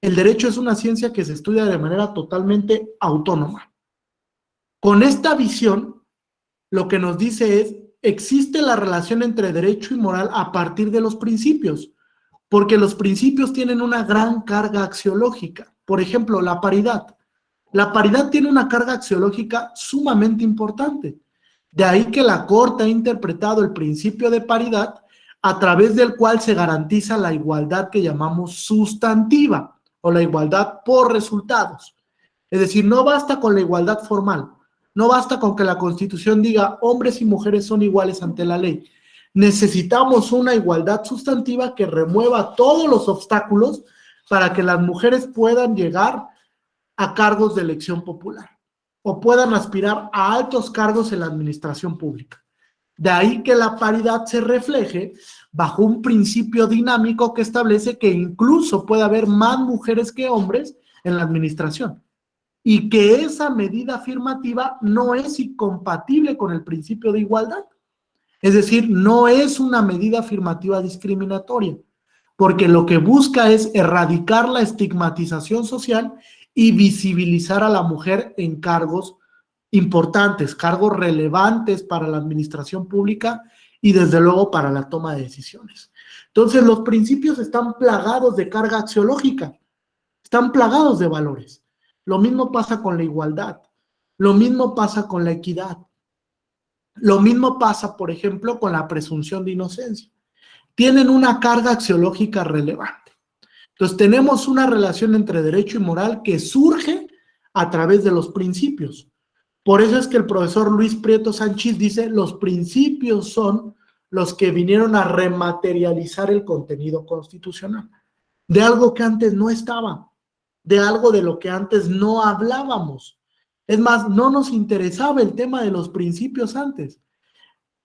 [SPEAKER 1] El derecho es una ciencia que se estudia de manera totalmente autónoma. Con esta visión, lo que nos dice es, existe la relación entre derecho y moral a partir de los principios, porque los principios tienen una gran carga axiológica. Por ejemplo, la paridad. La paridad tiene una carga axiológica sumamente importante. De ahí que la Corte ha interpretado el principio de paridad a través del cual se garantiza la igualdad que llamamos sustantiva o la igualdad por resultados. Es decir, no basta con la igualdad formal, no basta con que la Constitución diga hombres y mujeres son iguales ante la ley. Necesitamos una igualdad sustantiva que remueva todos los obstáculos para que las mujeres puedan llegar a cargos de elección popular o puedan aspirar a altos cargos en la administración pública. De ahí que la paridad se refleje bajo un principio dinámico que establece que incluso puede haber más mujeres que hombres en la administración y que esa medida afirmativa no es incompatible con el principio de igualdad. Es decir, no es una medida afirmativa discriminatoria, porque lo que busca es erradicar la estigmatización social y visibilizar a la mujer en cargos importantes, cargos relevantes para la administración pública y desde luego para la toma de decisiones. Entonces los principios están plagados de carga axiológica, están plagados de valores. Lo mismo pasa con la igualdad, lo mismo pasa con la equidad, lo mismo pasa, por ejemplo, con la presunción de inocencia. Tienen una carga axiológica relevante. Entonces tenemos una relación entre derecho y moral que surge a través de los principios. Por eso es que el profesor Luis Prieto Sánchez dice, los principios son los que vinieron a rematerializar el contenido constitucional, de algo que antes no estaba, de algo de lo que antes no hablábamos. Es más, no nos interesaba el tema de los principios antes.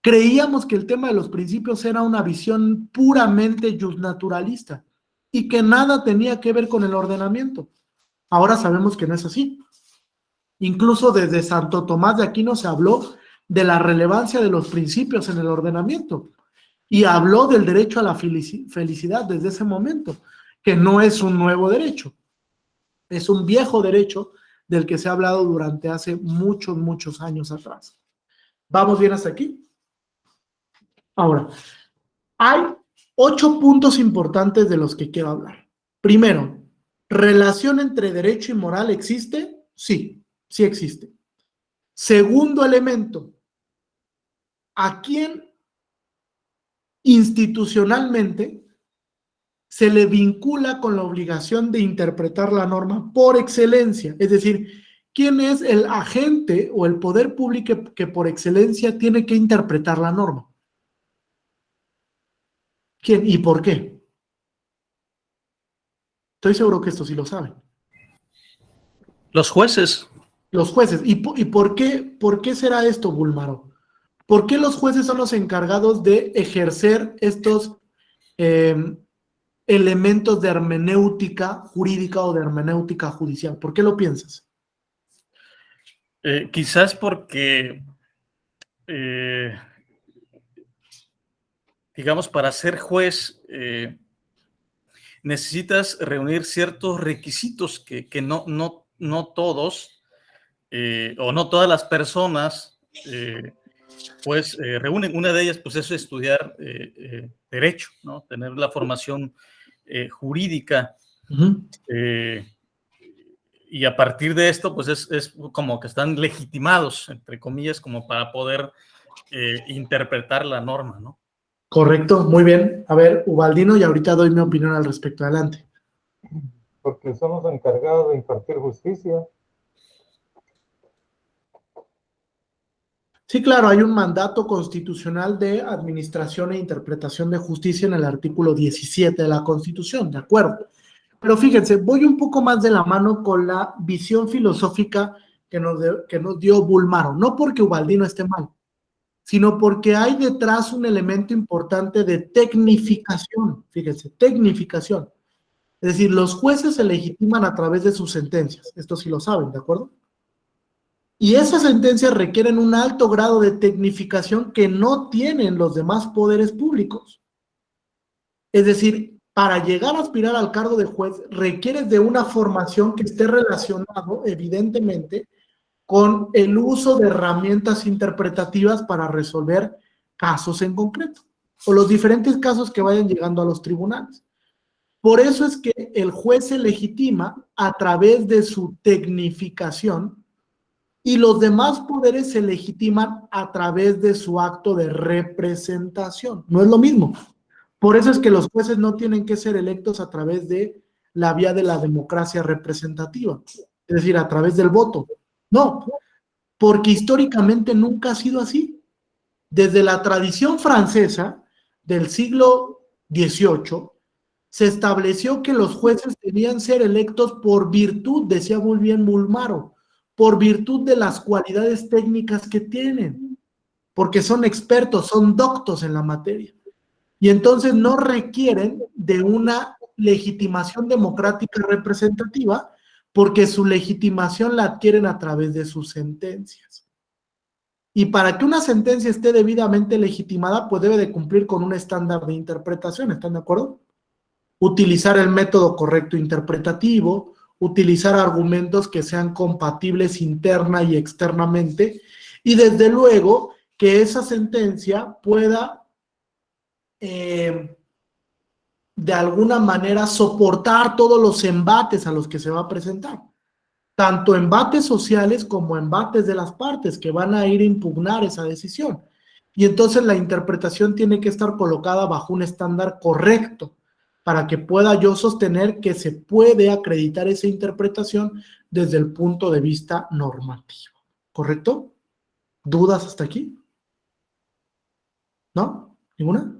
[SPEAKER 1] Creíamos que el tema de los principios era una visión puramente justnaturalista y que nada tenía que ver con el ordenamiento. Ahora sabemos que no es así. Incluso desde Santo Tomás de Aquino se habló de la relevancia de los principios en el ordenamiento y habló del derecho a la felicidad desde ese momento, que no es un nuevo derecho, es un viejo derecho del que se ha hablado durante hace muchos, muchos años atrás. ¿Vamos bien hasta aquí? Ahora, hay 8 puntos importantes de los que quiero hablar. Primero, ¿relación entre derecho y moral existe? Sí, sí existe. Segundo elemento, ¿a quién institucionalmente se le vincula con la obligación de interpretar la norma por excelencia? Es decir, ¿quién es el agente o el poder público que por excelencia tiene que interpretar la norma? ¿Quién y por qué? Estoy seguro que esto sí lo saben.
[SPEAKER 4] Los jueces.
[SPEAKER 1] Los jueces. ¿Y por qué será esto, Bulmaro? ¿Por qué los jueces son los encargados de ejercer estos elementos de hermenéutica jurídica o de hermenéutica judicial? ¿Por qué lo piensas?
[SPEAKER 4] Quizás porque, digamos, para ser juez necesitas reunir ciertos requisitos que no todos o no todas las personas pues reúnen. Una de ellas pues es estudiar derecho, ¿no? Tener la formación jurídica. Y a partir de esto pues es como que están legitimados, entre comillas, como para poder interpretar la norma, ¿no?
[SPEAKER 1] Correcto, muy bien. A ver, Ubaldino, y ahorita doy mi opinión al respecto. Adelante.
[SPEAKER 5] Porque somos encargados de impartir justicia.
[SPEAKER 1] Sí, claro, hay un mandato constitucional de administración e interpretación de justicia en el artículo 17 de la Constitución, ¿de acuerdo? Pero fíjense, voy un poco más de la mano con la visión filosófica que nos dio Bulmaro, no porque Ubaldino esté mal, sino porque hay detrás un elemento importante de tecnificación, fíjense, tecnificación. Es decir, los jueces se legitiman a través de sus sentencias, esto sí lo saben, ¿de acuerdo? Y esas sentencias requieren un alto grado de tecnificación que no tienen los demás poderes públicos. Es decir, para llegar a aspirar al cargo de juez, requieres de una formación que esté relacionado, evidentemente, con el uso de herramientas interpretativas para resolver casos en concreto, o los diferentes casos que vayan llegando a los tribunales. Por eso es que el juez se legitima a través de su tecnificación y los demás poderes se legitiman a través de su acto de representación. No es lo mismo. Por eso es que los jueces no tienen que ser electos a través de la vía de la democracia representativa, es decir, a través del voto. No, porque históricamente nunca ha sido así. Desde la tradición francesa del siglo XVIII, se estableció que los jueces debían ser electos por virtud, decía muy bien Bulmaro, por virtud de las cualidades técnicas que tienen, porque son expertos, son doctos en la materia. Y entonces no requieren de una legitimación democrática representativa, porque su legitimación la adquieren a través de sus sentencias. Y para que una sentencia esté debidamente legitimada, pues debe de cumplir con un estándar de interpretación, ¿están de acuerdo? Utilizar el método correcto interpretativo, utilizar argumentos que sean compatibles interna y externamente, y desde luego que esa sentencia pueda de alguna manera soportar todos los embates a los que se va a presentar, tanto embates sociales como embates de las partes que van a ir a impugnar esa decisión. Y entonces la interpretación tiene que estar colocada bajo un estándar correcto para que pueda yo sostener que se puede acreditar esa interpretación desde el punto de vista normativo. ¿Correcto? ¿Dudas hasta aquí? ¿No? ¿Ninguna?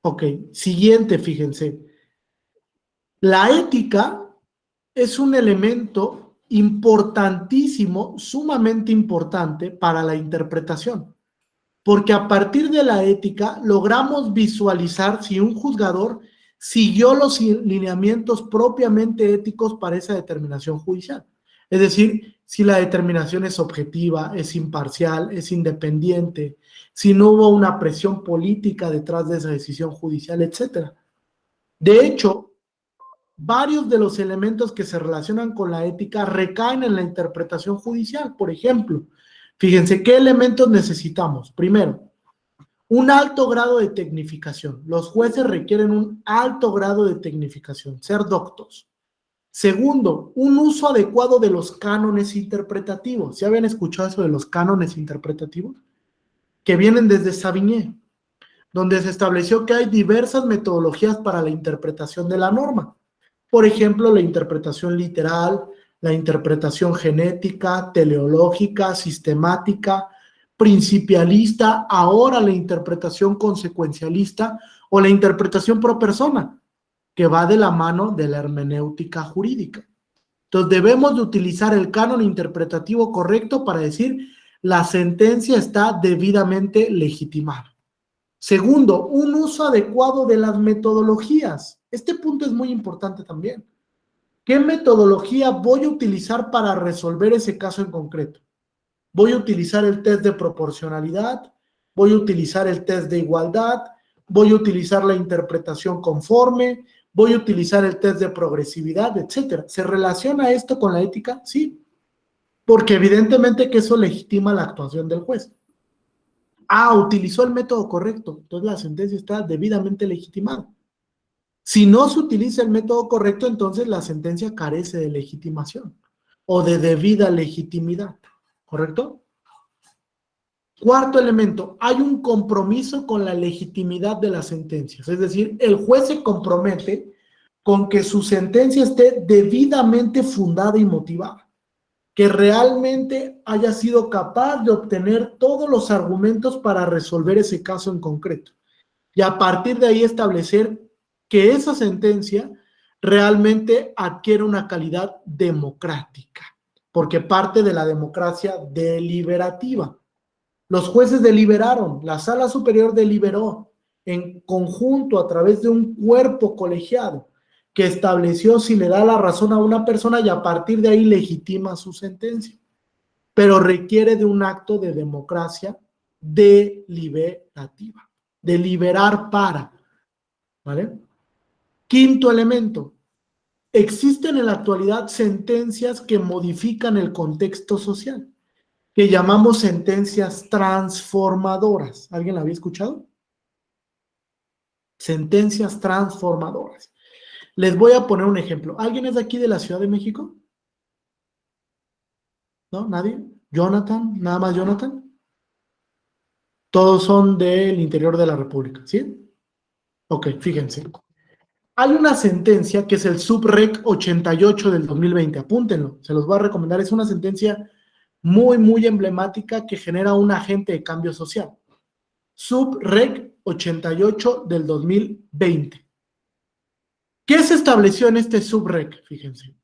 [SPEAKER 1] Ok, siguiente, fíjense. La ética es un elemento importantísimo, sumamente importante para la interpretación, porque a partir de la ética logramos visualizar si un juzgador siguió los lineamientos propiamente éticos para esa determinación judicial. Es decir, si la determinación es objetiva, es imparcial, es independiente, si no hubo una presión política detrás de esa decisión judicial, etc. De hecho, varios de los elementos que se relacionan con la ética recaen en la interpretación judicial. Por ejemplo, fíjense qué elementos necesitamos. Primero, un alto grado de tecnificación. Los jueces requieren un alto grado de tecnificación, ser doctos. Segundo, un uso adecuado de los cánones interpretativos. ¿Ya habían escuchado eso de los cánones interpretativos? Que vienen desde Savigny, donde se estableció que hay diversas metodologías para la interpretación de la norma. Por ejemplo, la interpretación literal, la interpretación genética, teleológica, sistemática, principialista, ahora la interpretación consecuencialista o la interpretación pro persona, que va de la mano de la hermenéutica jurídica. Entonces debemos de utilizar el canon interpretativo correcto para decir la sentencia está debidamente legitimada. Segundo, un uso adecuado de las metodologías. Este punto es muy importante también. ¿Qué metodología voy a utilizar para resolver ese caso en concreto? Voy a utilizar el test de proporcionalidad, voy a utilizar el test de igualdad, voy a utilizar la interpretación conforme, voy a utilizar el test de progresividad, etcétera. ¿Se relaciona esto con la ética? Sí, porque evidentemente que eso legitima la actuación del juez. Utilizó el método correcto, entonces la sentencia está debidamente legitimada. Si no se utiliza el método correcto, entonces la sentencia carece de legitimación o de debida legitimidad. ¿Correcto? Cuarto elemento, hay un compromiso con la legitimidad de las sentencias, es decir, el juez se compromete con que su sentencia esté debidamente fundada y motivada, que realmente haya sido capaz de obtener todos los argumentos para resolver ese caso en concreto, y a partir de ahí establecer que esa sentencia realmente adquiere una calidad democrática, porque parte de la democracia deliberativa. Los jueces deliberaron, la Sala Superior deliberó en conjunto a través de un cuerpo colegiado que estableció si le da la razón a una persona y a partir de ahí legitima su sentencia. Pero requiere de un acto de democracia deliberativa, deliberar para, ¿vale? Quinto elemento. Existen en la actualidad sentencias que modifican el contexto social, que llamamos sentencias transformadoras. ¿Alguien la había escuchado? Sentencias transformadoras. Les voy a poner un ejemplo. ¿Alguien es de aquí de la Ciudad de México? ¿No? ¿Nadie? ¿Jonathan? ¿Nada más Jonathan? Todos son del interior de la República, ¿sí? Ok, fíjense. Hay una sentencia que es el Subrec 88 del 2020, apúntenlo, se los voy a recomendar, es una sentencia muy, muy emblemática que genera un agente de cambio social. Subrec 88 del 2020. ¿Qué se estableció en este Subrec? Fíjense.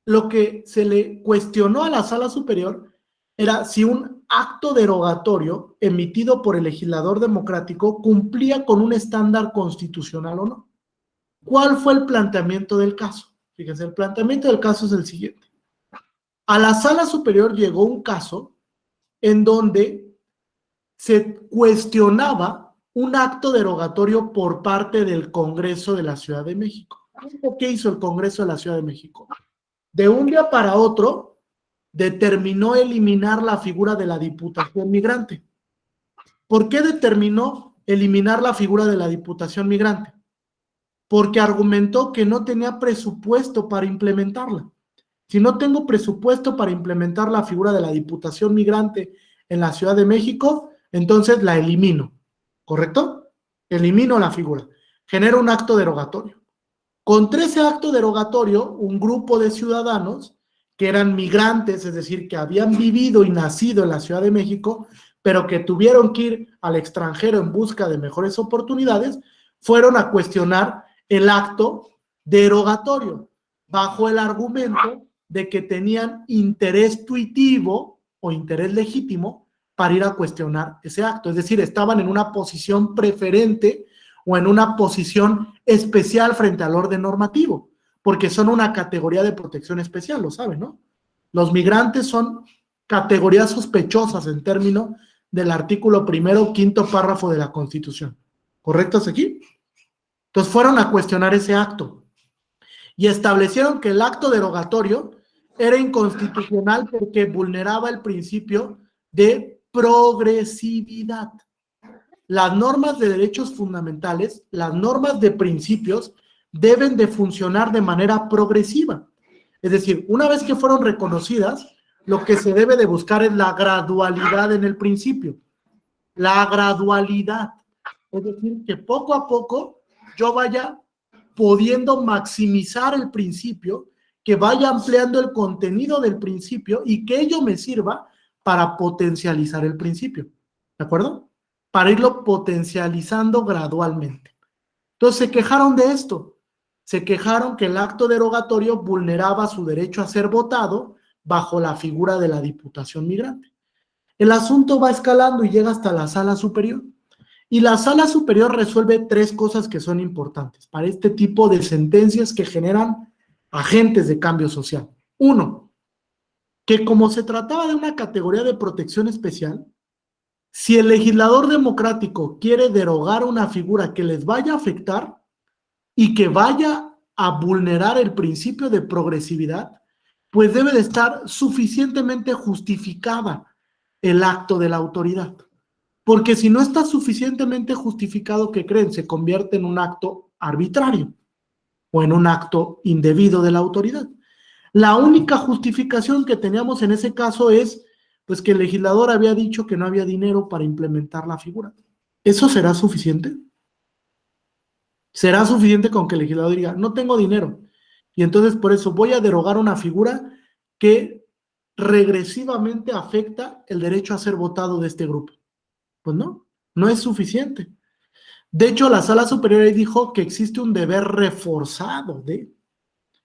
[SPEAKER 1] Lo que se le cuestionó a la Sala Superior era si un acto derogatorio emitido por el legislador democrático cumplía con un estándar constitucional o no. ¿Cuál fue el planteamiento del caso? Fíjense, el planteamiento del caso es el siguiente. A la Sala Superior llegó un caso en donde se cuestionaba un acto derogatorio por parte del Congreso de la Ciudad de México. ¿Qué hizo el Congreso de la Ciudad de México? De un día para otro, determinó eliminar la figura de la Diputación Migrante. ¿Por qué determinó eliminar la figura de la Diputación Migrante? Porque argumentó que no tenía presupuesto para implementarla. Si no tengo presupuesto para implementar la figura de la Diputación Migrante en la Ciudad de México, entonces la elimino, ¿correcto? Elimino la figura, genero un acto derogatorio. Contra ese acto derogatorio, un grupo de ciudadanos que eran migrantes, es decir, que habían vivido y nacido en la Ciudad de México, pero que tuvieron que ir al extranjero en busca de mejores oportunidades, fueron a cuestionar el acto derogatorio, bajo el argumento de que tenían interés tuitivo o interés legítimo para ir a cuestionar ese acto. Es decir, estaban en una posición preferente o en una posición especial frente al orden normativo, porque son una categoría de protección especial, lo saben, ¿no? Los migrantes son categorías sospechosas en términos del artículo 1º, 5º párrafo de la Constitución. ¿Correcto hasta aquí? Entonces fueron a cuestionar ese acto. y establecieron que el acto derogatorio era inconstitucional porque vulneraba el principio de progresividad. Las normas de derechos fundamentales, las normas de principios, deben de funcionar de manera progresiva. Es decir, una vez que fueron reconocidas, lo que se debe de buscar es la gradualidad en el principio. La gradualidad. Es decir, que poco a poco yo vaya pudiendo maximizar el principio, que vaya ampliando el contenido del principio y que ello me sirva para potencializar el principio. ¿De acuerdo? Para irlo potencializando gradualmente. Entonces se quejaron de esto. Se quejaron que el acto derogatorio vulneraba su derecho a ser votado bajo la figura de la Diputación Migrante. El asunto va escalando y llega hasta la Sala Superior. Y la Sala Superior resuelve 3 cosas que son importantes para este tipo de sentencias que generan agentes de cambio social. 1, que como se trataba de una categoría de protección especial, si el legislador democrático quiere derogar una figura que les vaya a afectar y que vaya a vulnerar el principio de progresividad, pues debe de estar suficientemente justificada el acto de la autoridad. Porque si no está suficientemente justificado, ¿qué creen? Se convierte en un acto arbitrario o en un acto indebido de la autoridad. La única justificación que teníamos en ese caso es pues que el legislador había dicho que no había dinero para implementar la figura. ¿Eso será suficiente? ¿Será suficiente con que el legislador diga, no tengo dinero? Y entonces por eso voy a derogar una figura que regresivamente afecta el derecho a ser votado de este grupo. Pues no, no es suficiente. De hecho, la Sala Superior ahí dijo que existe un deber reforzado de...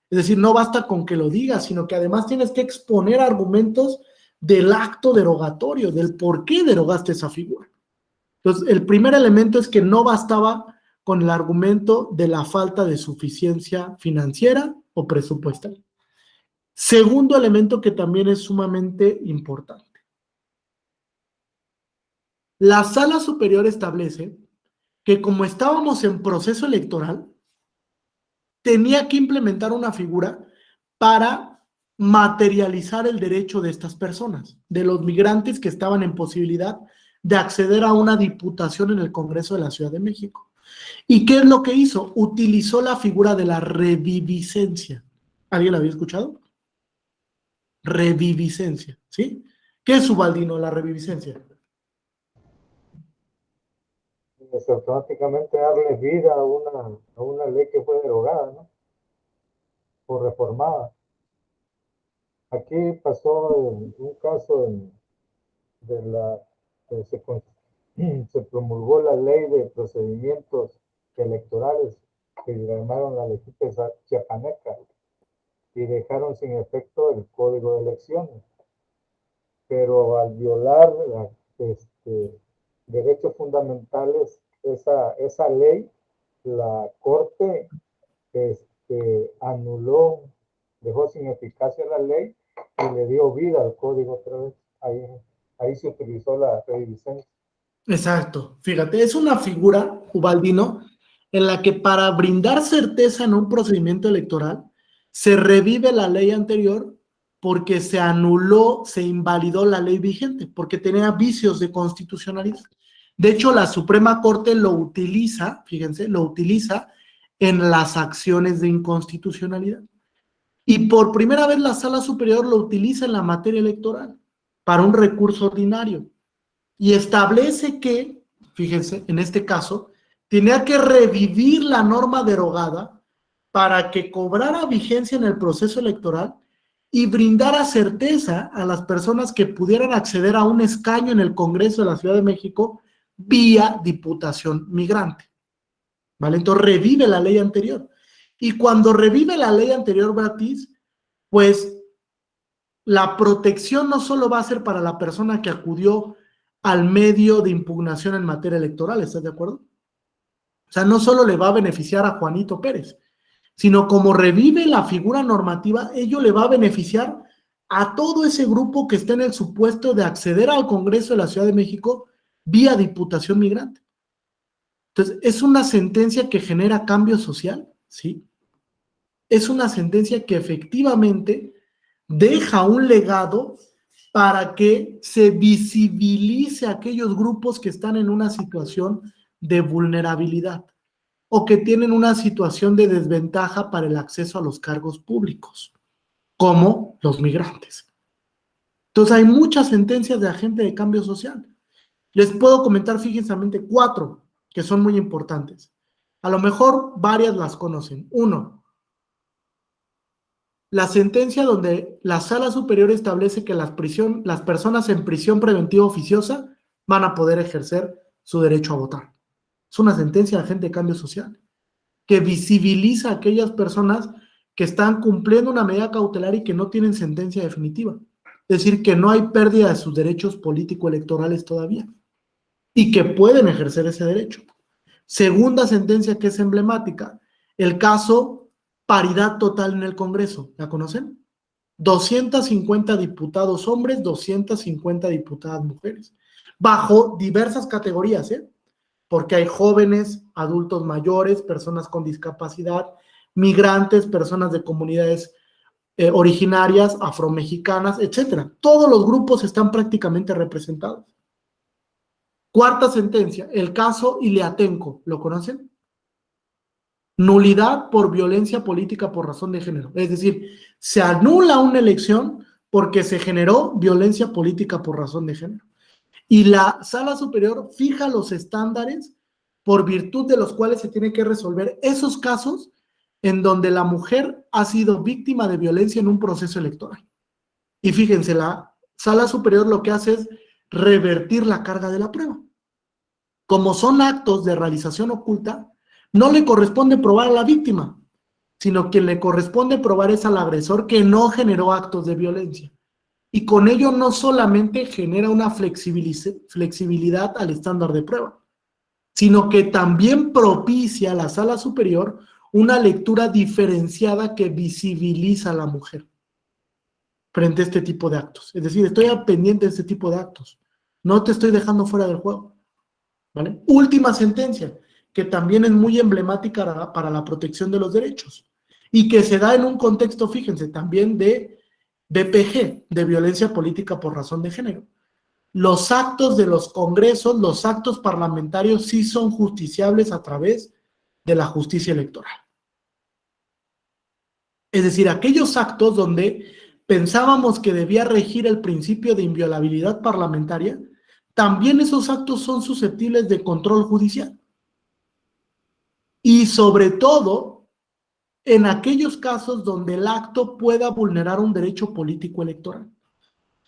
[SPEAKER 1] Es decir, no basta con que lo digas, sino que además tienes que exponer argumentos del acto derogatorio, del por qué derogaste esa figura. Entonces, el primer elemento es que no bastaba con el argumento de la falta de suficiencia financiera o presupuestaria. Segundo elemento que también es sumamente importante. La Sala Superior establece que como estábamos en proceso electoral, tenía que implementar una figura para materializar el derecho de estas personas, de los migrantes que estaban en posibilidad de acceder a una diputación en el Congreso de la Ciudad de México. ¿Y qué es lo que hizo? Utilizó la figura de la reviviscencia. ¿Alguien la había escuchado? Reviviscencia, ¿sí? ¿Qué es, Ubaldino, la reviviscencia?
[SPEAKER 5] Es automáticamente darle vida a una ley que fue derogada, ¿no? O reformada. Aquí pasó un caso se promulgó la ley de procedimientos electorales que llamaron la ley chiapaneca y dejaron sin efecto el código de elecciones. Pero al violar derechos fundamentales, esa ley, la Corte anuló, dejó sin eficacia la ley y le dio vida al código otra vez. Ahí se utilizó la reviviscencia.
[SPEAKER 1] Exacto, fíjate, es una figura, Ubaldino, en la que para brindar certeza en un procedimiento electoral se revive la ley anterior porque se anuló, se invalidó la ley vigente, porque tenía vicios de constitucionalidad. De hecho, la Suprema Corte lo utiliza, fíjense, lo utiliza en las acciones de inconstitucionalidad. Y por primera vez la Sala Superior lo utiliza en la materia electoral para un recurso ordinario. Y establece que, fíjense, en este caso, tenía que revivir la norma derogada para que cobrara vigencia en el proceso electoral y brindara certeza a las personas que pudieran acceder a un escaño en el Congreso de la Ciudad de México vía diputación migrante. ¿Vale? Entonces revive la ley anterior. Y cuando revive la ley anterior, Bratis, pues la protección no solo va a ser para la persona que acudió al medio de impugnación en materia electoral, ¿estás de acuerdo? O sea, no solo le va a beneficiar a Juanito Pérez, sino como revive la figura normativa, ello le va a beneficiar a todo ese grupo que está en el supuesto de acceder al Congreso de la Ciudad de México vía diputación migrante. Entonces, es una sentencia que genera cambio social, ¿sí? es una sentencia que efectivamente deja un legado para que se visibilice a aquellos grupos que están en una situación de vulnerabilidad o que tienen una situación de desventaja para el acceso a los cargos públicos, como los migrantes. Entonces hay muchas sentencias de agente de cambio social. Les puedo comentar, fíjense, 4 que son muy importantes. A lo mejor varias las conocen. 1, la sentencia donde la Sala Superior establece que las personas en prisión preventiva oficiosa van a poder ejercer su derecho a votar. Es una sentencia de agente de cambio social que visibiliza a aquellas personas que están cumpliendo una medida cautelar y que no tienen sentencia definitiva. Es decir, que no hay pérdida de sus derechos político-electorales todavía y que pueden ejercer ese derecho. Segunda sentencia que es emblemática, el caso paridad total en el Congreso. ¿La conocen? 250 diputados hombres, 250 diputadas mujeres, bajo diversas categorías, porque hay jóvenes, adultos mayores, personas con discapacidad, migrantes, personas de comunidades originarias, afromexicanas, etcétera. Todos los grupos están prácticamente representados. Cuarta sentencia, el caso Iliatenco, ¿lo conocen? Nulidad por violencia política por razón de género. Es decir, se anula una elección porque se generó violencia política por razón de género. Y la Sala Superior fija los estándares por virtud de los cuales se tiene que resolver esos casos en donde la mujer ha sido víctima de violencia en un proceso electoral. Y fíjense, la Sala Superior lo que hace es revertir la carga de la prueba. Como son actos de realización oculta, no le corresponde probar a la víctima, sino quien le corresponde probar es al agresor que no generó actos de violencia. Y con ello no solamente genera una flexibilidad al estándar de prueba, sino que también propicia a la Sala Superior una lectura diferenciada que visibiliza a la mujer frente a este tipo de actos. Es decir, estoy pendiente de este tipo de actos. No te estoy dejando fuera del juego. ¿Vale? Última sentencia, que también es muy emblemática para la protección de los derechos y que se da en un contexto, fíjense, también de BPG, de violencia política por razón de género. Los actos de los congresos, los actos parlamentarios sí son justiciables a través de la justicia electoral. Es decir, aquellos actos donde pensábamos que debía regir el principio de inviolabilidad parlamentaria, también esos actos son susceptibles de control judicial. Y sobre todo, en aquellos casos donde el acto pueda vulnerar un derecho político electoral.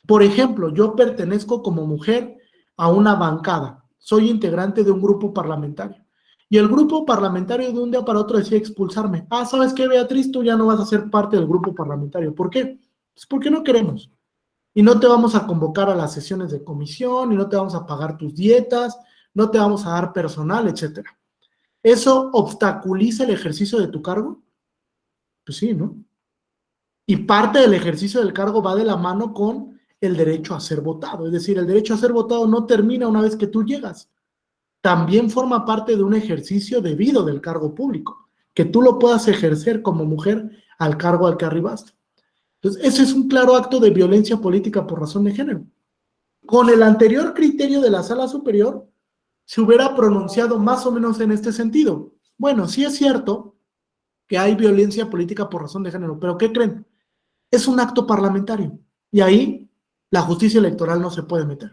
[SPEAKER 1] Por ejemplo, yo pertenezco como mujer a una bancada, soy integrante de un grupo parlamentario, y el grupo parlamentario de un día para otro decide expulsarme. Ah, ¿sabes qué, Beatriz? Tú ya no vas a ser parte del grupo parlamentario. ¿Por qué? Pues porque no queremos. Y no te vamos a convocar a las sesiones de comisión, y no te vamos a pagar tus dietas, no te vamos a dar personal, etcétera. ¿Eso obstaculiza el ejercicio de tu cargo? Pues sí, ¿no? Y parte del ejercicio del cargo va de la mano con el derecho a ser votado. Es decir, el derecho a ser votado no termina una vez que tú llegas. También forma parte de un ejercicio debido del cargo público, que tú lo puedas ejercer como mujer al cargo al que arribaste. Entonces, ese es un claro acto de violencia política por razón de género. Con el anterior criterio de la Sala Superior, se hubiera pronunciado más o menos en este sentido. Bueno, sí es cierto que hay violencia política por razón de género, pero ¿qué creen? Es un acto parlamentario y ahí la justicia electoral no se puede meter.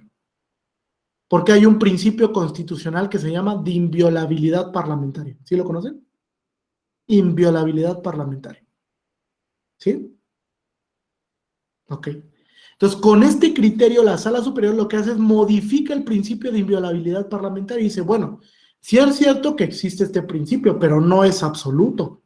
[SPEAKER 1] Porque hay un principio constitucional que se llama de inviolabilidad parlamentaria. ¿Sí lo conocen? Inviolabilidad parlamentaria. ¿Sí? Ok. Entonces, con este criterio, la Sala Superior lo que hace es modifica el principio de inviolabilidad parlamentaria y dice, bueno, sí es cierto que existe este principio, pero no es absoluto.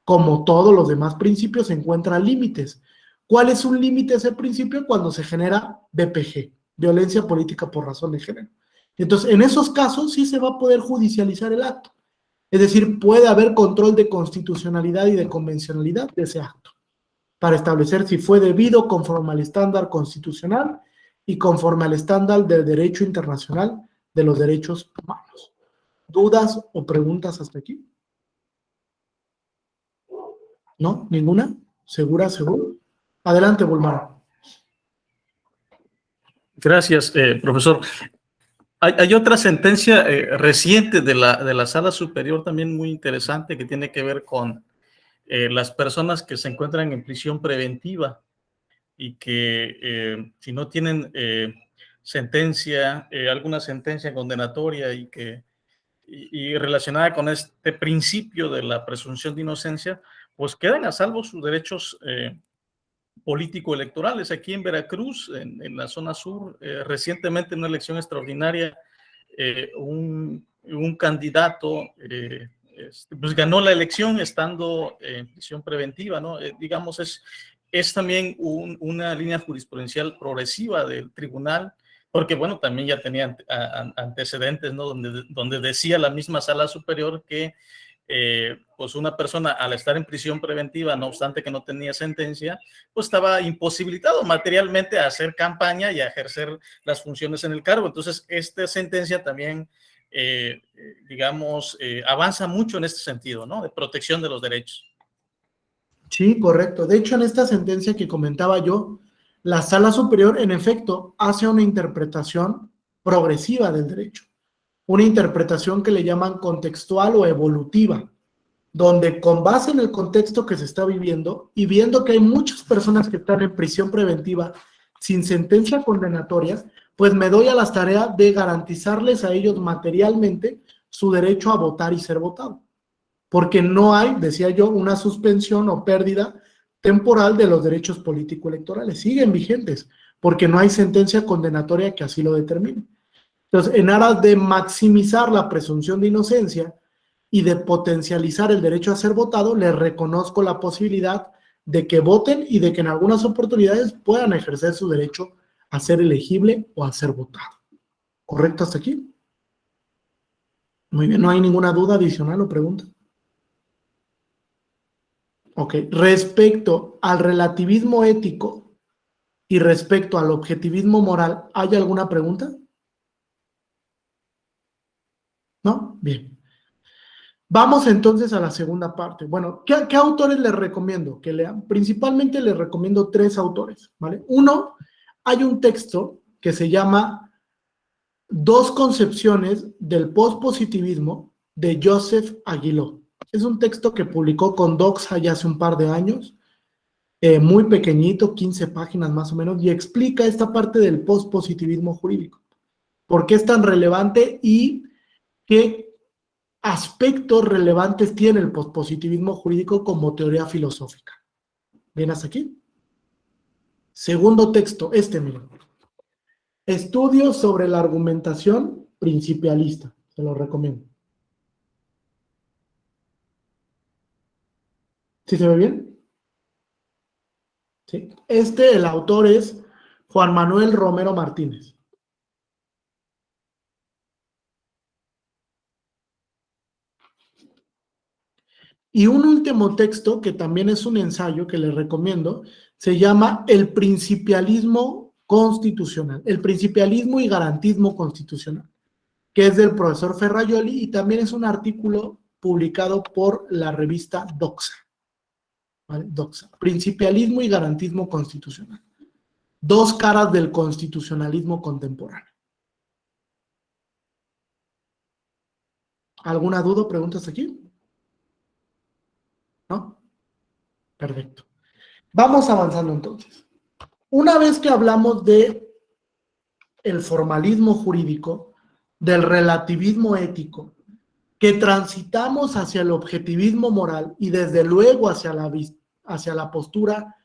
[SPEAKER 1] Como todos los demás principios, se encuentran límites. ¿Cuál es un límite ese principio? Cuando se genera VPG, violencia política por razón de género. Entonces, en esos casos sí se va a poder judicializar el acto. Es decir, puede haber control de constitucionalidad y de convencionalidad de ese acto, para establecer si fue debido conforme al estándar constitucional y conforme al estándar del derecho internacional de los derechos humanos. ¿Dudas o preguntas hasta aquí? ¿No? ¿Ninguna? ¿Segura, seguro? Adelante, Bulmara.
[SPEAKER 4] Gracias, profesor. Hay otra sentencia reciente de la Sala Superior también muy interesante que tiene que ver con las personas que se encuentran en prisión preventiva y que si no tienen alguna sentencia condenatoria y relacionada con este principio de la presunción de inocencia, pues quedan a salvo sus derechos político-electorales. Aquí en Veracruz, en la zona sur, recientemente en una elección extraordinaria, un candidato pues ganó la elección estando en prisión preventiva, ¿no? Digamos, es también una línea jurisprudencial progresiva del tribunal, porque, bueno, también ya tenía antecedentes, ¿no? Donde decía la misma Sala Superior que pues una persona al estar en prisión preventiva, no obstante que no tenía sentencia, pues estaba imposibilitado materialmente a hacer campaña y a ejercer las funciones en el cargo. Entonces, esta sentencia también, digamos, avanza mucho en este sentido, ¿no? De protección de los derechos.
[SPEAKER 1] Sí, correcto. De hecho, en esta sentencia que comentaba yo, la Sala Superior, en efecto, hace una interpretación progresiva del derecho, una interpretación que le llaman contextual o evolutiva, donde con base en el contexto que se está viviendo y viendo que hay muchas personas que están en prisión preventiva sin sentencia condenatoria, pues me doy a las tareas de garantizarles a ellos materialmente su derecho a votar y ser votado. Porque no hay, decía yo, una suspensión o pérdida temporal de los derechos político-electorales. Siguen vigentes, porque no hay sentencia condenatoria que así lo determine. Entonces, en aras de maximizar la presunción de inocencia y de potencializar el derecho a ser votado, les reconozco la posibilidad de que voten y de que en algunas oportunidades puedan ejercer su derecho a ser elegible o a ser votado. ¿Correcto hasta aquí? Muy bien, ¿no hay ninguna duda adicional o pregunta? Ok, respecto al relativismo ético y respecto al objetivismo moral, ¿hay alguna pregunta? ¿No? Bien. Vamos entonces a la segunda parte. Bueno, ¿qué autores les recomiendo que lean? Principalmente les recomiendo 3 autores, ¿vale? Uno, hay un texto que se llama Dos concepciones del pospositivismo de Joseph Aguiló. Es un texto que publicó con Doxa ya hace un par de años, muy pequeñito, 15 páginas más o menos, y explica esta parte del pospositivismo jurídico. ¿Por qué es tan relevante y qué aspectos relevantes tiene el pospositivismo jurídico como teoría filosófica? ¿Bien hasta aquí? Segundo texto, miren. Estudios sobre la argumentación principialista. Se lo recomiendo. ¿Sí se ve bien? Sí. El autor es Juan Manuel Romero Martínez. Y un último texto, que también es un ensayo que les recomiendo, se llama El principialismo constitucional, el principialismo y garantismo constitucional, que es del profesor Ferrajoli y también es un artículo publicado por la revista Doxa. ¿Vale? Doxa, principialismo y garantismo constitucional. 2 caras del constitucionalismo contemporáneo. ¿Alguna duda o preguntas aquí? ¿No? Perfecto. Vamos avanzando entonces. Una vez que hablamos de el formalismo jurídico, del relativismo ético, que transitamos hacia el objetivismo moral y desde luego hacia la postura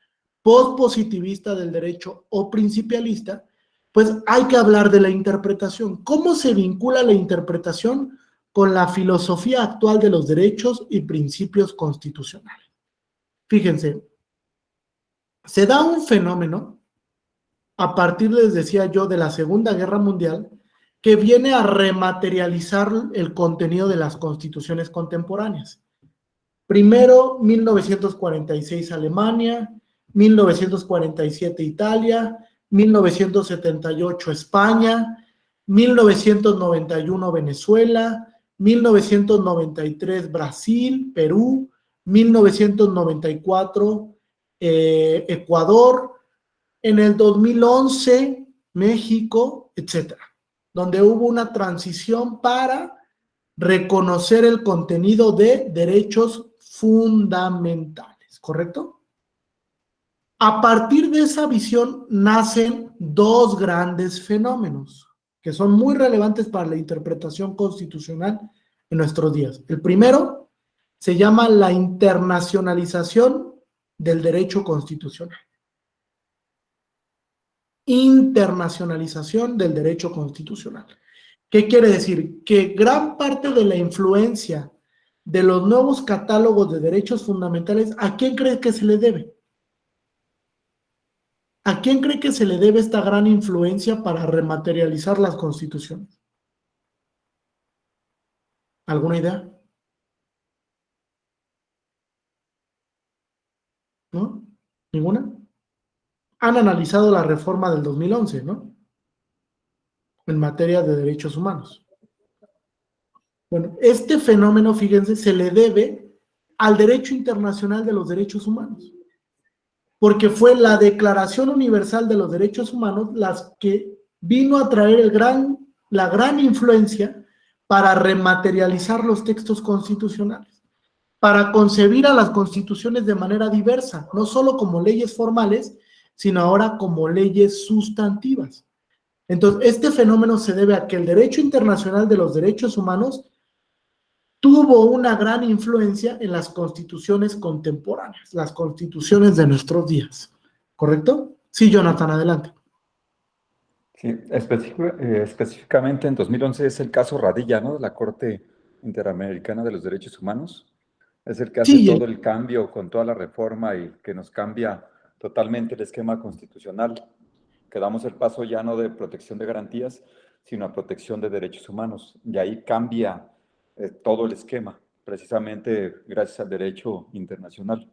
[SPEAKER 1] postpositivista del derecho o principialista, pues hay que hablar de la interpretación. ¿Cómo se vincula la interpretación con la filosofía actual de los derechos y principios constitucionales? Fíjense, se da un fenómeno a partir, les decía yo, de la Segunda Guerra Mundial, que viene a rematerializar el contenido de las constituciones contemporáneas. Primero, 1946 Alemania, 1947 Italia, 1978 España, 1991 Venezuela, 1993 Brasil, Perú, 1994 Ecuador, en el 2011 México, etcétera, donde hubo una transición para reconocer el contenido de derechos fundamentales, ¿correcto? A partir de esa visión nacen dos grandes fenómenos que son muy relevantes para la interpretación constitucional en nuestros días. El primero se llama la internacionalización del derecho constitucional. Internacionalización del derecho constitucional. ¿Qué quiere decir? Que gran parte de la influencia de los nuevos catálogos de derechos fundamentales, ¿a quién cree que se le debe? ¿A quién cree que se le debe esta gran influencia para rematerializar las constituciones? ¿Alguna idea? ¿No? ¿Ninguna? Han analizado la reforma del 2011, ¿no? En materia de derechos humanos. Bueno, este fenómeno, fíjense, se le debe al derecho internacional de los derechos humanos, porque fue la Declaración Universal de los Derechos Humanos las que vino a traer la gran influencia para rematerializar los textos constitucionales, para concebir a las constituciones de manera diversa, no solo como leyes formales, sino ahora como leyes sustantivas. Entonces, este fenómeno se debe a que el derecho internacional de los derechos humanos tuvo una gran influencia en las constituciones contemporáneas, las constituciones de nuestros días. ¿Correcto? Sí, Jonathan, adelante.
[SPEAKER 3] Sí, específicamente en 2011 es el caso Radilla, ¿no? De la Corte Interamericana de los Derechos Humanos. Es el que hace
[SPEAKER 1] Sí,
[SPEAKER 3] todo el cambio con toda la reforma y que nos cambia totalmente el esquema constitucional, que damos el paso ya no de protección de garantías, sino a protección de derechos humanos. Y ahí cambia todo el esquema, precisamente gracias al derecho internacional.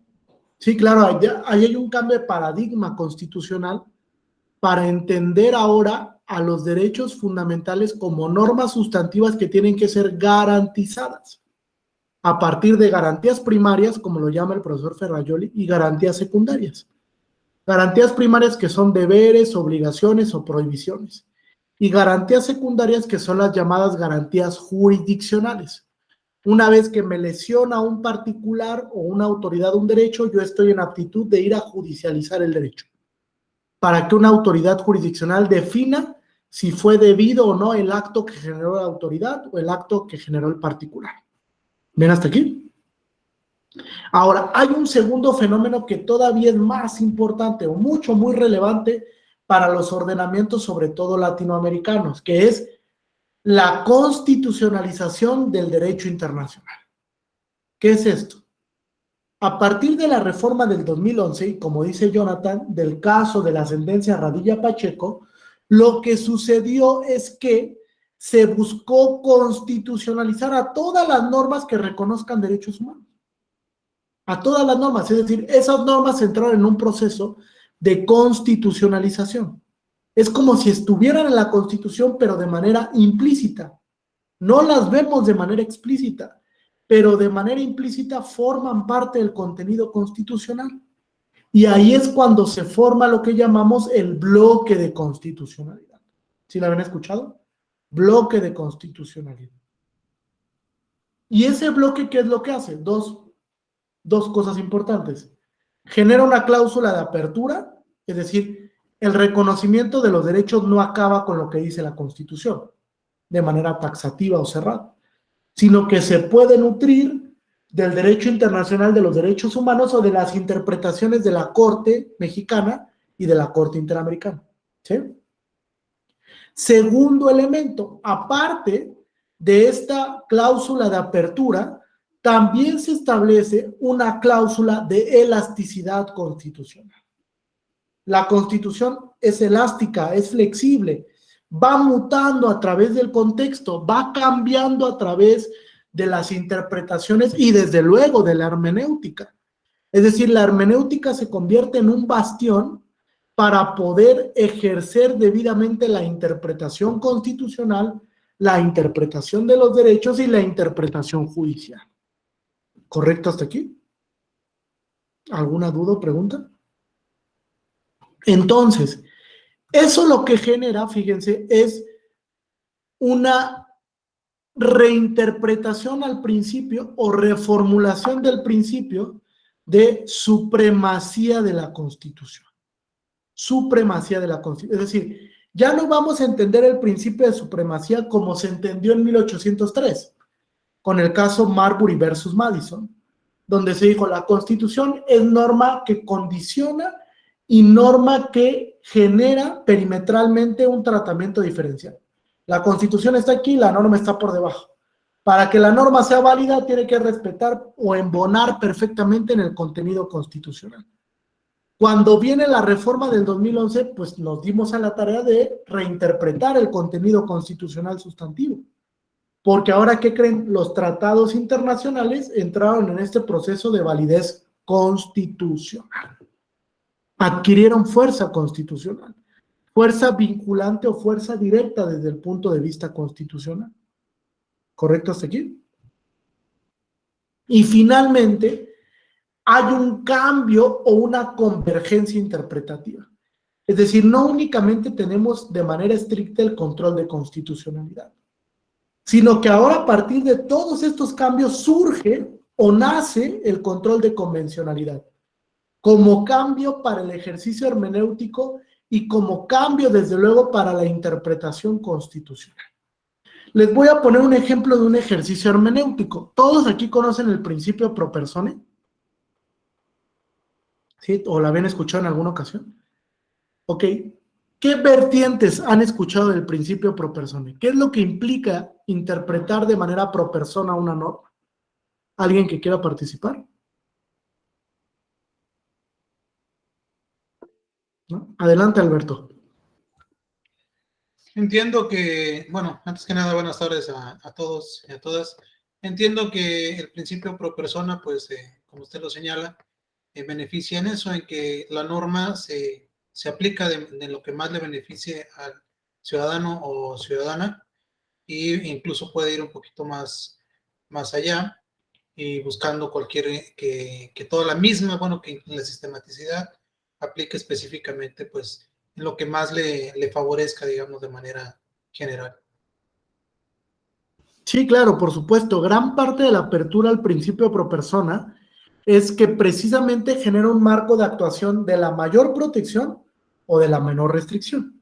[SPEAKER 1] sí, claro, ahí hay un cambio de paradigma constitucional para entender ahora a los derechos fundamentales como normas sustantivas que tienen que ser garantizadas a partir de garantías primarias, como lo llama el profesor Ferrajoli, y garantías secundarias. Garantías primarias que son deberes, obligaciones o prohibiciones, y garantías secundarias que son las llamadas garantías jurisdiccionales. Una vez que me lesiona un particular o una autoridad un derecho, yo estoy en aptitud de ir a judicializar el derecho, para que una autoridad jurisdiccional defina si fue debido o no el acto que generó la autoridad o el acto que generó el particular. ¿Ven hasta aquí? Ahora, hay un segundo fenómeno que todavía es más importante o muy relevante para los ordenamientos, sobre todo latinoamericanos, que es la constitucionalización del derecho internacional. ¿Qué es esto? A partir de la reforma del 2011, y como dice Jonathan, del caso de la sentencia Radilla Pacheco, lo que sucedió es que se buscó constitucionalizar a todas las normas que reconozcan derechos humanos. A todas las normas, es decir, esas normas entraron en un proceso de constitucionalización. Es como si estuvieran en la Constitución, pero de manera implícita. No las vemos de manera explícita, pero de manera implícita forman parte del contenido constitucional. Y ahí es cuando se forma lo que llamamos el bloque de constitucionalidad. ¿Sí la habían escuchado? Bloque de constitucionalidad. Y ese bloque, ¿qué es lo que hace? Dos cosas importantes. Genera una cláusula de apertura, es decir, el reconocimiento de los derechos no acaba con lo que dice la Constitución, de manera taxativa o cerrada, sino que se puede nutrir del derecho internacional de los derechos humanos o de las interpretaciones de la Corte mexicana y de la Corte Interamericana. ¿Sí? Segundo elemento, aparte de esta cláusula de apertura, también se establece una cláusula de elasticidad constitucional. La Constitución es elástica, es flexible, va mutando a través del contexto, va cambiando a través de las interpretaciones y desde luego de la hermenéutica. Es decir, la hermenéutica se convierte en un bastión para poder ejercer debidamente la interpretación constitucional, la interpretación de los derechos y la interpretación judicial. ¿Correcto hasta aquí? ¿Alguna duda o pregunta? Entonces, eso lo que genera, fíjense, es una reinterpretación al principio o reformulación del principio de supremacía de la Constitución. Supremacía de la Constitución. Es decir, ya no vamos a entender el principio de supremacía como se entendió en 1803, con el caso Marbury versus Madison, donde se dijo la Constitución es norma que condiciona y norma que genera perimetralmente un tratamiento diferencial. La Constitución está aquí, la norma está por debajo. Para que la norma sea válida, tiene que respetar o embonar perfectamente en el contenido constitucional. Cuando viene la reforma del 2011, pues nos dimos a la tarea de reinterpretar el contenido constitucional sustantivo. Porque ahora, ¿qué creen? Los tratados internacionales entraron en este proceso de validez constitucional. Adquirieron fuerza constitucional, fuerza vinculante o fuerza directa desde el punto de vista constitucional. ¿Correcto hasta aquí? Y finalmente, hay un cambio o una convergencia interpretativa. Es decir, no únicamente tenemos de manera estricta el control de constitucionalidad, sino que ahora a partir de todos estos cambios surge o nace el control de convencionalidad, como cambio para el ejercicio hermenéutico y como cambio, desde luego, para la interpretación constitucional. Les voy a poner un ejemplo de un ejercicio hermenéutico. ¿Todos aquí conocen el principio pro persone? ¿Sí? ¿O la habían escuchado en alguna ocasión? Ok. ¿Qué vertientes han escuchado del principio pro persone? ¿Qué es lo que implica interpretar de manera pro persona una norma? ¿Alguien que quiera participar? ¿No? Adelante, Alberto.
[SPEAKER 6] Entiendo que, bueno, antes que nada, buenas tardes a todos y a todas. Entiendo que el principio pro persona, pues, como usted lo señala, beneficia en eso, en que la norma se aplica de lo que más le beneficie al ciudadano o ciudadana, e incluso puede ir un poquito más allá y buscando que toda la misma, bueno, que la sistematicidad aplique específicamente, pues, en lo que más le favorezca, digamos, de manera general.
[SPEAKER 1] Sí, claro, por supuesto. Gran parte de la apertura al principio pro persona es que precisamente genera un marco de actuación de la mayor protección o de la menor restricción.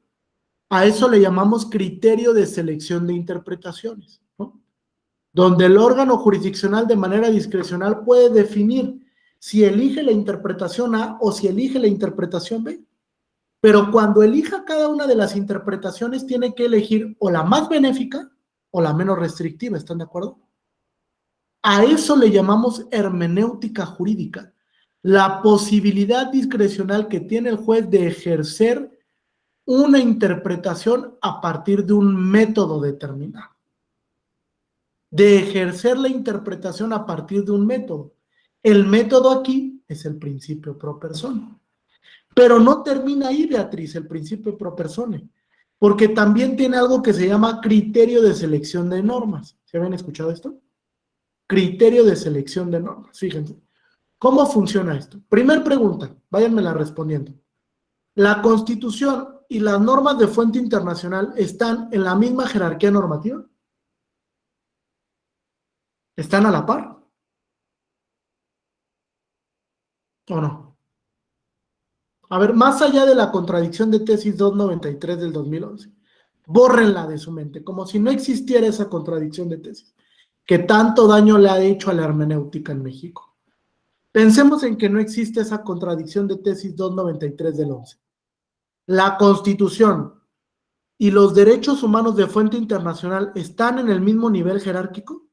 [SPEAKER 1] A eso le llamamos criterio de selección de interpretaciones, ¿no? Donde el órgano jurisdiccional de manera discrecional puede definir si elige la interpretación A o si elige la interpretación B. Pero cuando elija cada una de las interpretaciones, tiene que elegir o la más benéfica o la menos restrictiva, ¿están de acuerdo? A eso le llamamos hermenéutica jurídica, la posibilidad discrecional que tiene el juez de ejercer una interpretación a partir de un método determinado. De ejercer la interpretación a partir de un método. El método aquí es el principio pro persona. Pero no termina ahí, Beatriz, el principio pro persone, porque también tiene algo que se llama criterio de selección de normas. ¿Se habían escuchado esto? Criterio de selección de normas. Fíjense. ¿Cómo funciona esto? Primer pregunta, váyanmela respondiendo. ¿La Constitución y las normas de fuente internacional están en la misma jerarquía normativa? ¿Están a la par? ¿O no? A ver, más allá de la contradicción de tesis 293 del 2011, bórrenla de su mente, como si no existiera esa contradicción de tesis, que tanto daño le ha hecho a la hermenéutica en México. Pensemos en que no existe esa contradicción de tesis 293 del 11. La Constitución y los derechos humanos de fuente internacional están en el mismo nivel jerárquico.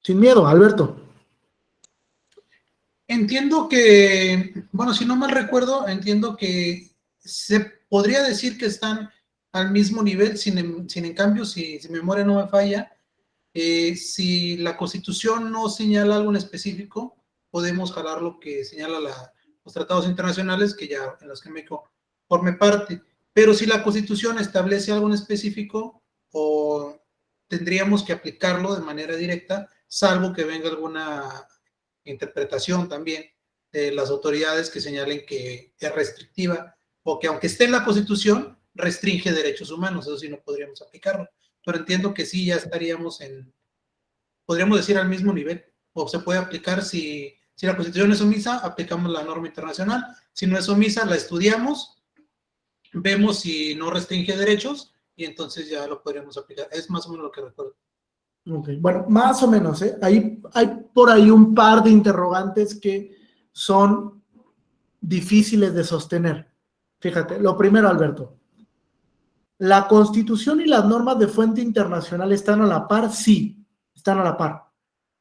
[SPEAKER 1] Sin miedo, Alberto.
[SPEAKER 6] Entiendo que, bueno, si no mal recuerdo, entiendo que se podría decir que están al mismo nivel, sin en cambio, si mi memoria no me falla, si la Constitución no señala algo en específico, podemos jalar lo que señala los tratados internacionales, que ya en los que México forme parte. Pero si la Constitución establece algo en específico, o tendríamos que aplicarlo de manera directa, salvo que venga alguna interpretación también de las autoridades que señalen que es restrictiva o que aunque esté en la Constitución, restringe derechos humanos. Eso sí no podríamos aplicarlo. Pero entiendo que sí ya estaríamos podríamos decir al mismo nivel, o se puede aplicar si la Constitución es omisa, aplicamos la norma internacional, si no es omisa, la estudiamos, vemos si no restringe derechos y entonces ya lo podríamos aplicar. Es más o menos lo que recuerdo.
[SPEAKER 1] Okay. Bueno, más o menos, ¿eh? Hay por ahí un par de interrogantes que son difíciles de sostener. Fíjate, lo primero, Alberto, ¿la Constitución y las normas de fuente internacional están a la par? Sí, están a la par,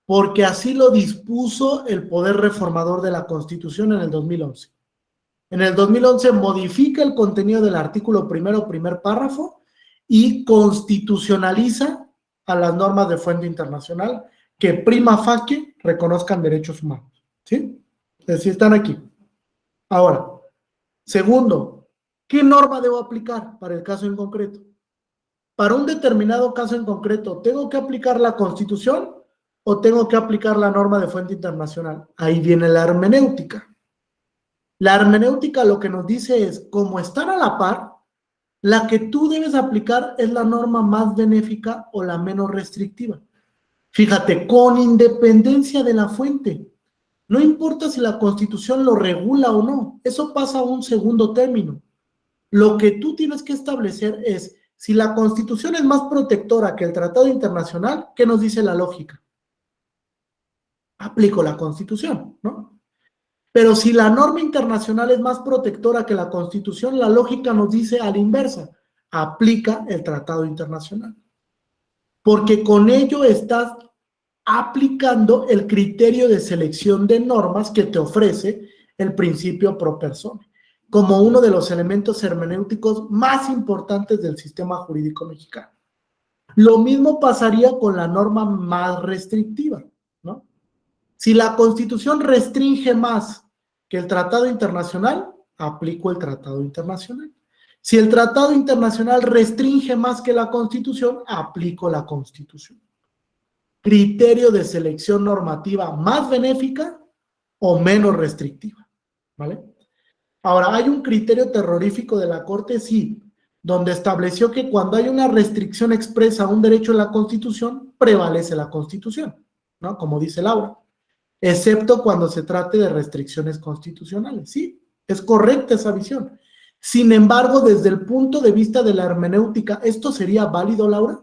[SPEAKER 1] porque así lo dispuso el poder reformador de la Constitución en el 2011. En el 2011 modifica el contenido del artículo primero, primer párrafo, y constitucionaliza a las normas de fuente internacional que prima facie reconozcan derechos humanos. ¿Sí? Es decir, están aquí. Ahora, segundo, ¿qué norma debo aplicar para el caso en concreto? Para un determinado caso en concreto, ¿tengo que aplicar la Constitución o tengo que aplicar la norma de fuente internacional? Ahí viene la hermenéutica. La hermenéutica lo que nos dice es, como están a la par, la que tú debes aplicar es la norma más benéfica o la menos restrictiva. Fíjate, con independencia de la fuente. No importa si la Constitución lo regula o no, eso pasa a un segundo término. Lo que tú tienes que establecer es, si la Constitución es más protectora que el Tratado Internacional, ¿qué nos dice la lógica? Aplico la Constitución, ¿no? Pero si la norma internacional es más protectora que la Constitución, la lógica nos dice a la inversa, aplica el Tratado Internacional. Porque con ello estás aplicando el criterio de selección de normas que te ofrece el principio pro persona, como uno de los elementos hermenéuticos más importantes del sistema jurídico mexicano. Lo mismo pasaría con la norma más restrictiva, ¿no? Si la Constitución restringe más que el Tratado Internacional, aplico el Tratado Internacional. Si el Tratado Internacional restringe más que la Constitución, aplico la Constitución. Criterio de selección normativa más benéfica o menos restrictiva, ¿vale? Ahora, ¿hay un criterio terrorífico de la Corte? Sí, donde estableció que cuando hay una restricción expresa a un derecho en la Constitución, prevalece la Constitución, ¿no? Como dice Laura, excepto cuando se trate de restricciones constitucionales. Sí, es correcta esa visión. Sin embargo, desde el punto de vista de la hermenéutica, ¿esto sería válido, Laura?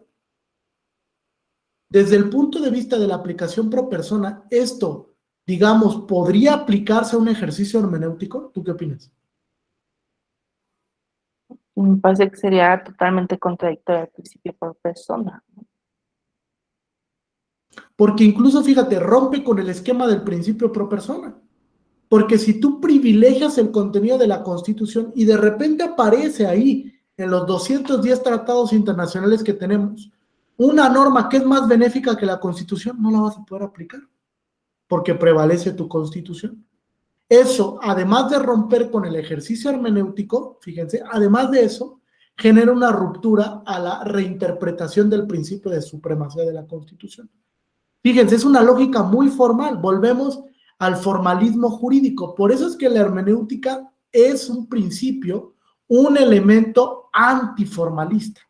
[SPEAKER 1] Desde el punto de vista de la aplicación pro persona, esto, digamos, ¿podría aplicarse a un ejercicio hermenéutico? ¿Tú qué opinas?
[SPEAKER 7] Me parece que sería totalmente contradictorio al principio por persona.
[SPEAKER 1] Porque incluso, fíjate, rompe con el esquema del principio pro persona. Porque si tú privilegias el contenido de la Constitución y de repente aparece ahí, en los 210 tratados internacionales que tenemos, una norma que es más benéfica que la Constitución, no la vas a poder aplicar, porque prevalece tu Constitución. Eso, además de romper con el ejercicio hermenéutico, fíjense, además de eso, genera una ruptura a la reinterpretación del principio de supremacía de la Constitución. Fíjense, es una lógica muy formal, volvemos al formalismo jurídico. Por eso es que la hermenéutica es un principio, un elemento antiformalista.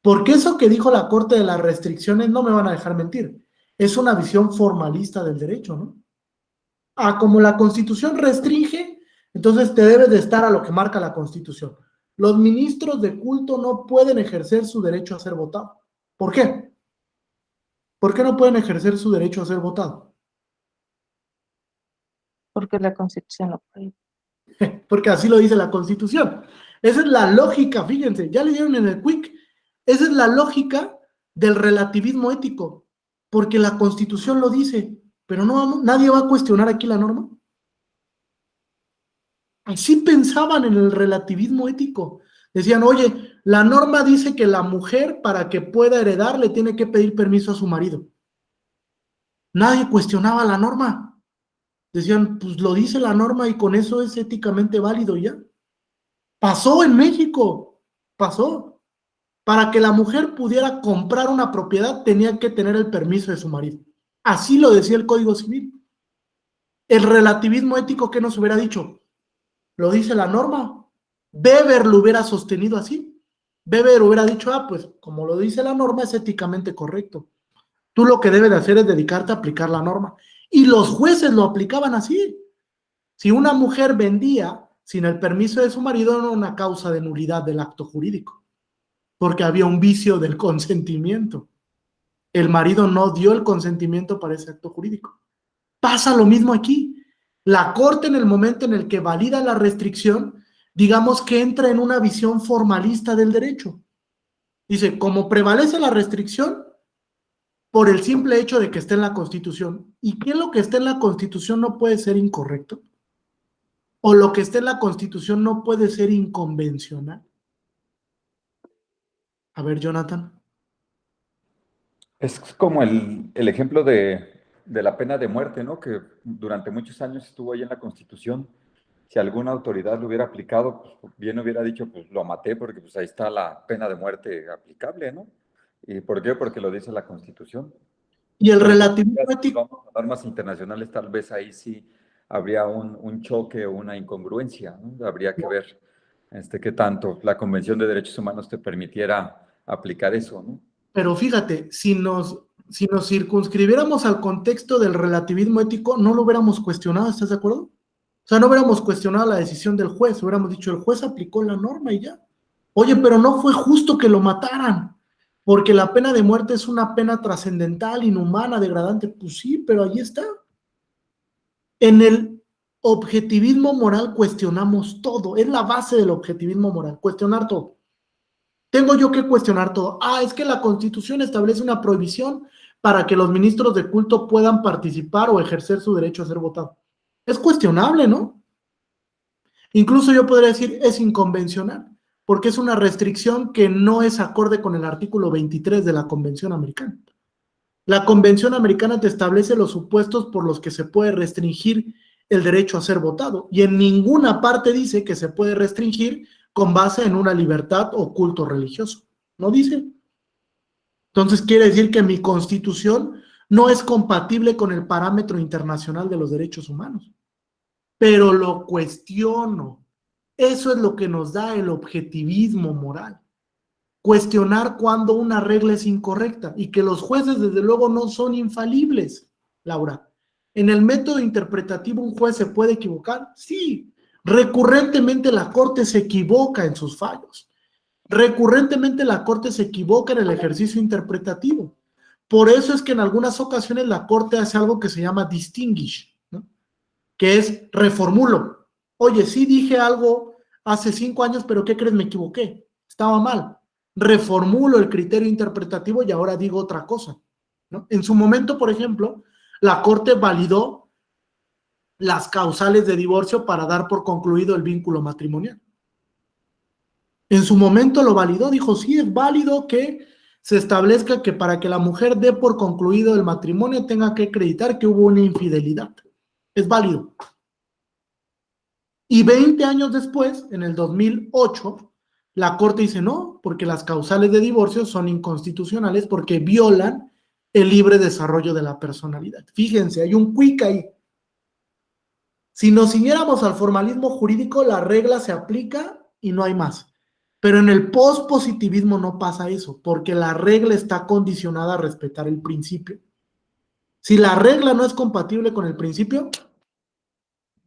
[SPEAKER 1] Porque eso que dijo la Corte de las restricciones, no me van a dejar mentir, es una visión formalista del derecho, ¿no? Ah, como la Constitución restringe, entonces te debes de estar a lo que marca la Constitución. Los ministros de culto no pueden ejercer su derecho a ser votado. ¿Por qué? ¿Por qué no pueden ejercer su derecho a ser votado?
[SPEAKER 7] Porque la Constitución lo prohíbe.
[SPEAKER 1] Porque así lo dice la Constitución. Esa es la lógica, fíjense, ya le dieron en el quick. Esa es la lógica del relativismo ético, porque la Constitución lo dice, pero no, nadie va a cuestionar aquí la norma. Así pensaban en el relativismo ético. Decían, oye, la norma dice que la mujer para que pueda heredar le tiene que pedir permiso a su marido. Nadie cuestionaba la norma. Decían, pues lo dice la norma y con eso es éticamente válido ya. Pasó en México, pasó. Para que la mujer pudiera comprar una propiedad tenía que tener el permiso de su marido. Así lo decía el Código Civil. El relativismo ético, ¿qué nos hubiera dicho? Lo dice la norma. Weber lo hubiera sostenido así. Weber hubiera dicho, pues como lo dice la norma es éticamente correcto. Tú lo que debes de hacer es dedicarte a aplicar la norma. Y los jueces lo aplicaban así. Si una mujer vendía sin el permiso de su marido, era una causa de nulidad del acto jurídico, porque había un vicio del consentimiento. El marido no dio el consentimiento para ese acto jurídico. Pasa lo mismo aquí. La Corte, en el momento en el que valida la restricción, digamos que entra en una visión formalista del derecho. Dice, como prevalece la restricción, por el simple hecho de que esté en la Constitución. ¿Y qué es lo que está en la Constitución no puede ser incorrecto? ¿O lo que está en la Constitución no puede ser inconvencional? A ver, Jonathan.
[SPEAKER 3] Es como el ejemplo de la pena de muerte, ¿no? Que durante muchos años estuvo ahí en la Constitución. Si alguna autoridad lo hubiera aplicado, pues bien hubiera dicho, pues lo maté porque pues ahí está la pena de muerte aplicable, ¿no? ¿Y por qué? Porque lo dice la Constitución.
[SPEAKER 1] Y el
[SPEAKER 3] Pero
[SPEAKER 1] relativismo
[SPEAKER 3] si
[SPEAKER 1] ético.
[SPEAKER 3] vamos a normas internacionales, tal vez ahí sí habría un choque o una incongruencia, ¿no? Habría que ver qué tanto la Convención de Derechos Humanos te permitiera aplicar eso, ¿no?
[SPEAKER 1] Pero fíjate, si nos circunscribiéramos al contexto del relativismo ético, no lo hubiéramos cuestionado, ¿estás de acuerdo? O sea, no hubiéramos cuestionado la decisión del juez, hubiéramos dicho, el juez aplicó la norma y ya. Oye, pero no fue justo que lo mataran, porque la pena de muerte es una pena trascendental, inhumana, degradante. Pues sí, pero ahí está. En el objetivismo moral cuestionamos todo, es la base del objetivismo moral, cuestionar todo. Tengo yo que cuestionar todo. Es que la Constitución establece una prohibición para que los ministros de culto puedan participar o ejercer su derecho a ser votado. Es cuestionable, ¿no? Incluso yo podría decir, es inconvencional, porque es una restricción que no es acorde con el artículo 23 de la Convención Americana. La Convención Americana te establece los supuestos por los que se puede restringir el derecho a ser votado, y en ninguna parte dice que se puede restringir con base en una libertad o culto religioso. No dice. Entonces quiere decir que mi Constitución no es compatible con el parámetro internacional de los derechos humanos. Pero lo cuestiono. Eso es lo que nos da el objetivismo moral. Cuestionar cuando una regla es incorrecta, y que los jueces desde luego no son infalibles, Laura. ¿En el método interpretativo un juez se puede equivocar? Sí. Recurrentemente la Corte se equivoca en sus fallos. Recurrentemente la Corte se equivoca en el ejercicio interpretativo. Por eso es que en algunas ocasiones la Corte hace algo que se llama distinguish, ¿no? Que es reformulo. Oye, sí dije algo hace 5 años, pero ¿qué crees? Me equivoqué. Estaba mal. Reformulo el criterio interpretativo y ahora digo otra cosa, ¿no? En su momento, por ejemplo, la Corte validó las causales de divorcio para dar por concluido el vínculo matrimonial. En su momento lo validó, dijo, sí, es válido que se establezca que para que la mujer dé por concluido el matrimonio tenga que acreditar que hubo una infidelidad. Es válido. Y 20 años después, en el 2008, la Corte dice no, porque las causales de divorcio son inconstitucionales porque violan el libre desarrollo de la personalidad. Fíjense, hay un quick ahí. Si nos ciñéramos al formalismo jurídico, la regla se aplica y no hay más. Pero en el pospositivismo no pasa eso, porque la regla está condicionada a respetar el principio. Si la regla no es compatible con el principio,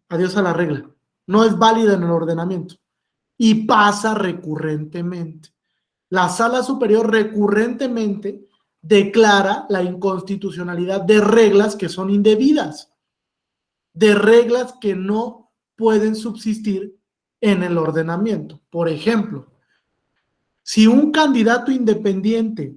[SPEAKER 1] adiós a la regla. No es válida en el ordenamiento. Y pasa recurrentemente. La Sala Superior recurrentemente declara la inconstitucionalidad de reglas que son indebidas, de reglas que no pueden subsistir en el ordenamiento. Por ejemplo, si un candidato independiente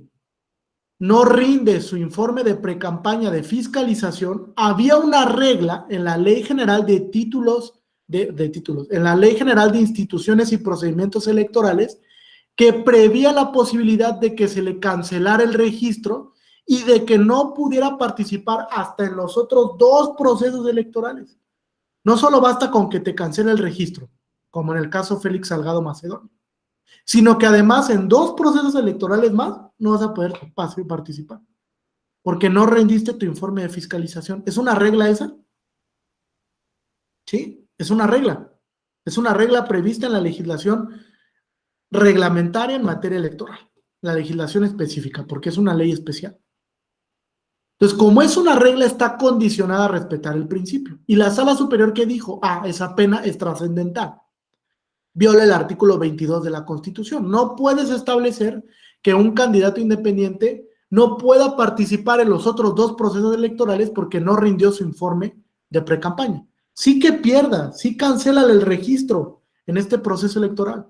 [SPEAKER 1] no rinde su informe de precampaña de fiscalización, había una regla en la Ley General de Títulos, en la Ley General de Instituciones y Procedimientos Electorales, que prevía la posibilidad de que se le cancelara el registro y de que no pudiera participar hasta en los otros 2 procesos electorales. No solo basta con que te cancele el registro, como en el caso Félix Salgado Macedonio, sino que además en 2 procesos electorales más no vas a poder participar, porque no rendiste tu informe de fiscalización. ¿Es una regla esa? ¿Sí? Es una regla. Es una regla prevista en la legislación reglamentaria en materia electoral. La legislación específica, porque es una ley especial. Entonces, como es una regla, está condicionada a respetar el principio. Y la Sala Superior, ¿qué dijo? Esa pena es trascendental. Viola el artículo 22 de la Constitución. No puedes establecer que un candidato independiente no pueda participar en los otros 2 procesos electorales porque no rindió su informe de precampaña. Sí que pierda, sí cancela el registro en este proceso electoral,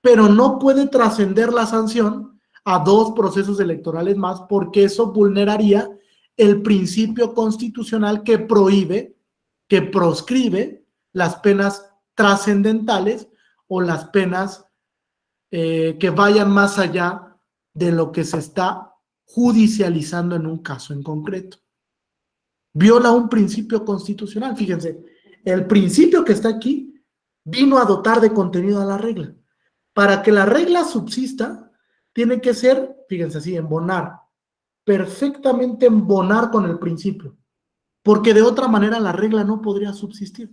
[SPEAKER 1] pero no puede trascender la sanción a 2 procesos electorales más, porque eso vulneraría el principio constitucional que prohíbe, que proscribe las penas trascendentales o las penas que vayan más allá de lo que se está judicializando en un caso en concreto. Viola un principio constitucional. Fíjense, el principio que está aquí vino a dotar de contenido a la regla. Para que la regla subsista, tiene que ser, fíjense así, embonar, perfectamente embonar con el principio, porque de otra manera la regla no podría subsistir.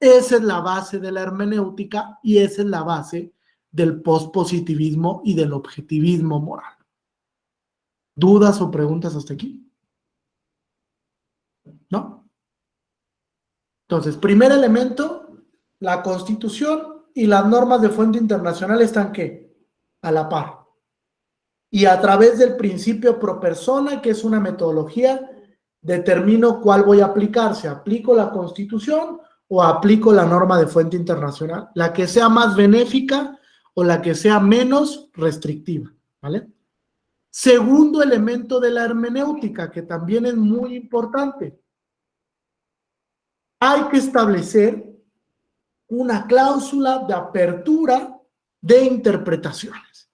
[SPEAKER 1] Esa es la base de la hermenéutica y esa es la base del pospositivismo y del objetivismo moral. ¿Dudas o preguntas hasta aquí? ¿No? Entonces, primer elemento, la Constitución y las normas de fuente internacional están, ¿qué? A la par. Y a través del principio pro persona, que es una metodología, determino cuál voy a aplicar. Si aplico la Constitución o aplico la norma de fuente internacional, la que sea más benéfica o la que sea menos restrictiva, ¿vale? Segundo elemento de la hermenéutica, que también es muy importante. Hay que establecer una cláusula de apertura de interpretaciones.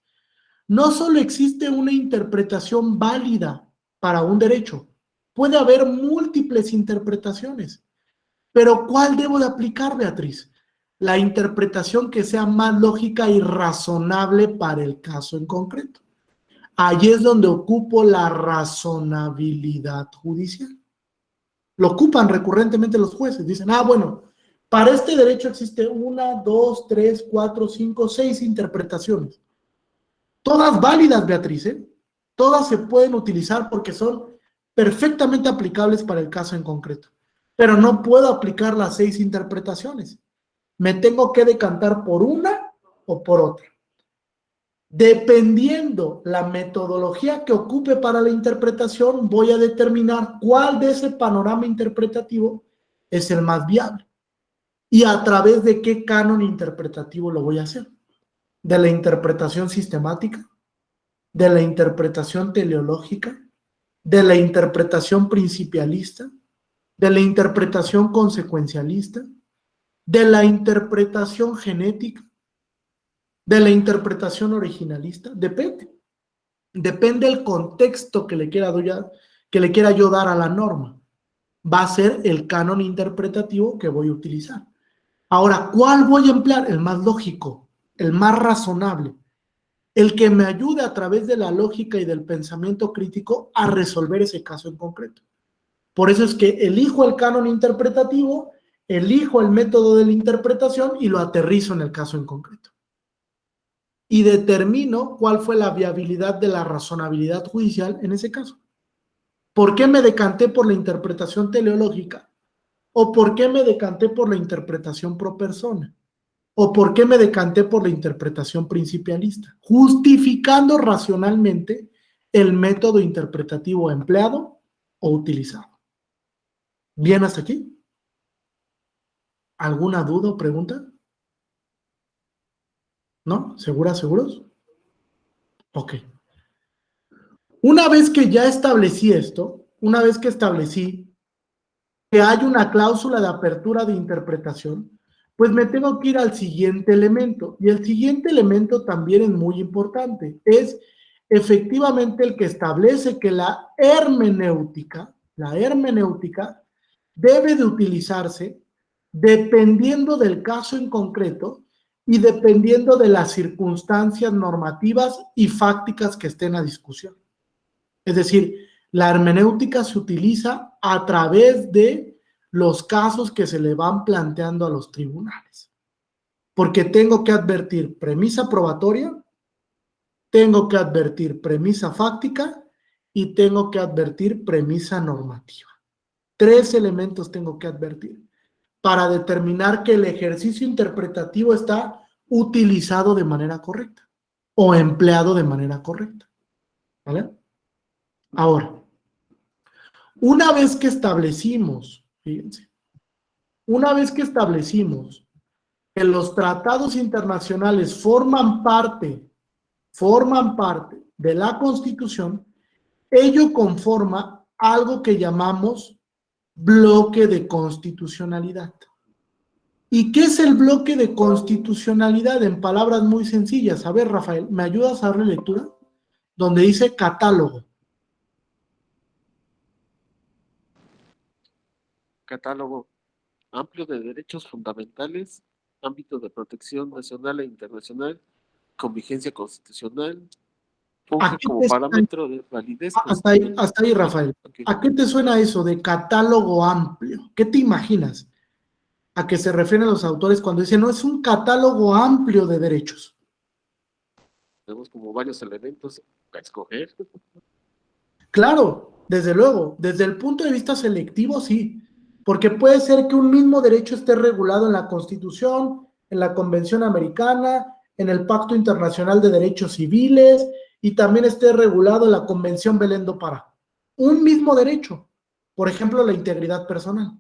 [SPEAKER 1] No solo existe una interpretación válida para un derecho, puede haber múltiples interpretaciones. Pero ¿cuál debo de aplicar, Beatriz? La interpretación que sea más lógica y razonable para el caso en concreto. Allí es donde ocupo la razonabilidad judicial. Lo ocupan recurrentemente los jueces. Dicen, bueno, para este derecho existe 1, 2, 3, 4, 5, 6 interpretaciones. Todas válidas, Beatriz, ¿eh? Todas se pueden utilizar porque son perfectamente aplicables para el caso en concreto. Pero no puedo aplicar las 6 interpretaciones. Me tengo que decantar por una o por otra. Dependiendo la metodología que ocupe para la interpretación, voy a determinar cuál de ese panorama interpretativo es el más viable. Y a través de qué canon interpretativo lo voy a hacer. De la interpretación sistemática, de la interpretación teleológica, de la interpretación principialista, de la interpretación consecuencialista, de la interpretación genética, de la interpretación originalista. Depende del contexto que le quiera yo dar a la norma. Va a ser el canon interpretativo que voy a utilizar. Ahora, ¿cuál voy a emplear? El más lógico, el más razonable, el que me ayude a través de la lógica y del pensamiento crítico a resolver ese caso en concreto. Por eso es que elijo el canon interpretativo, elijo el método de la interpretación y lo aterrizo en el caso en concreto. Y determino cuál fue la viabilidad de la razonabilidad judicial en ese caso. ¿Por qué me decanté por la interpretación teleológica? ¿O por qué me decanté por la interpretación pro persona? ¿O por qué me decanté por la interpretación principialista? Justificando racionalmente el método interpretativo empleado o utilizado. ¿Bien hasta aquí? ¿Alguna duda o pregunta? ¿No? ¿Seguras, seguros? Ok. Una vez que ya establecí esto, una vez que establecí que hay una cláusula de apertura de interpretación, pues me tengo que ir al siguiente elemento. Y el siguiente elemento también es muy importante. Es efectivamente el que establece que la hermenéutica debe de utilizarse dependiendo del caso en concreto y dependiendo de las circunstancias normativas y fácticas que estén a discusión. Es decir, la hermenéutica se utiliza a través de los casos que se le van planteando a los tribunales. Porque tengo que advertir premisa probatoria, tengo que advertir premisa fáctica y tengo que advertir premisa normativa. 3 elementos tengo que advertir para determinar que el ejercicio interpretativo está utilizado de manera correcta o empleado de manera correcta. ¿Vale? Ahora, una vez que establecimos, fíjense, una vez que establecimos que los tratados internacionales forman parte de la Constitución, ello conforma algo que llamamos bloque de constitucionalidad. ¿Y qué es el bloque de constitucionalidad? En palabras muy sencillas. A ver, Rafael, ¿me ayudas a darle lectura? Donde dice catálogo.
[SPEAKER 8] Catálogo amplio de derechos fundamentales, ámbito de protección nacional e internacional, con vigencia constitucional, funge
[SPEAKER 1] Aquí
[SPEAKER 8] como
[SPEAKER 1] te
[SPEAKER 8] parámetro de validez
[SPEAKER 1] hasta ahí, Rafael.
[SPEAKER 8] Ok.
[SPEAKER 1] ¿A qué te suena eso de catálogo amplio? ¿Qué te imaginas? ¿A qué se refieren los autores cuando dicen no es un catálogo amplio de derechos?
[SPEAKER 8] Tenemos como varios elementos a escoger.
[SPEAKER 1] Claro, desde luego, desde el punto de vista selectivo sí, porque puede ser que un mismo derecho esté regulado en la Constitución, en la Convención Americana, en el Pacto Internacional de Derechos Civiles y también esté regulado en la Convención Belén do Pará. Un mismo derecho, por ejemplo, la integridad personal.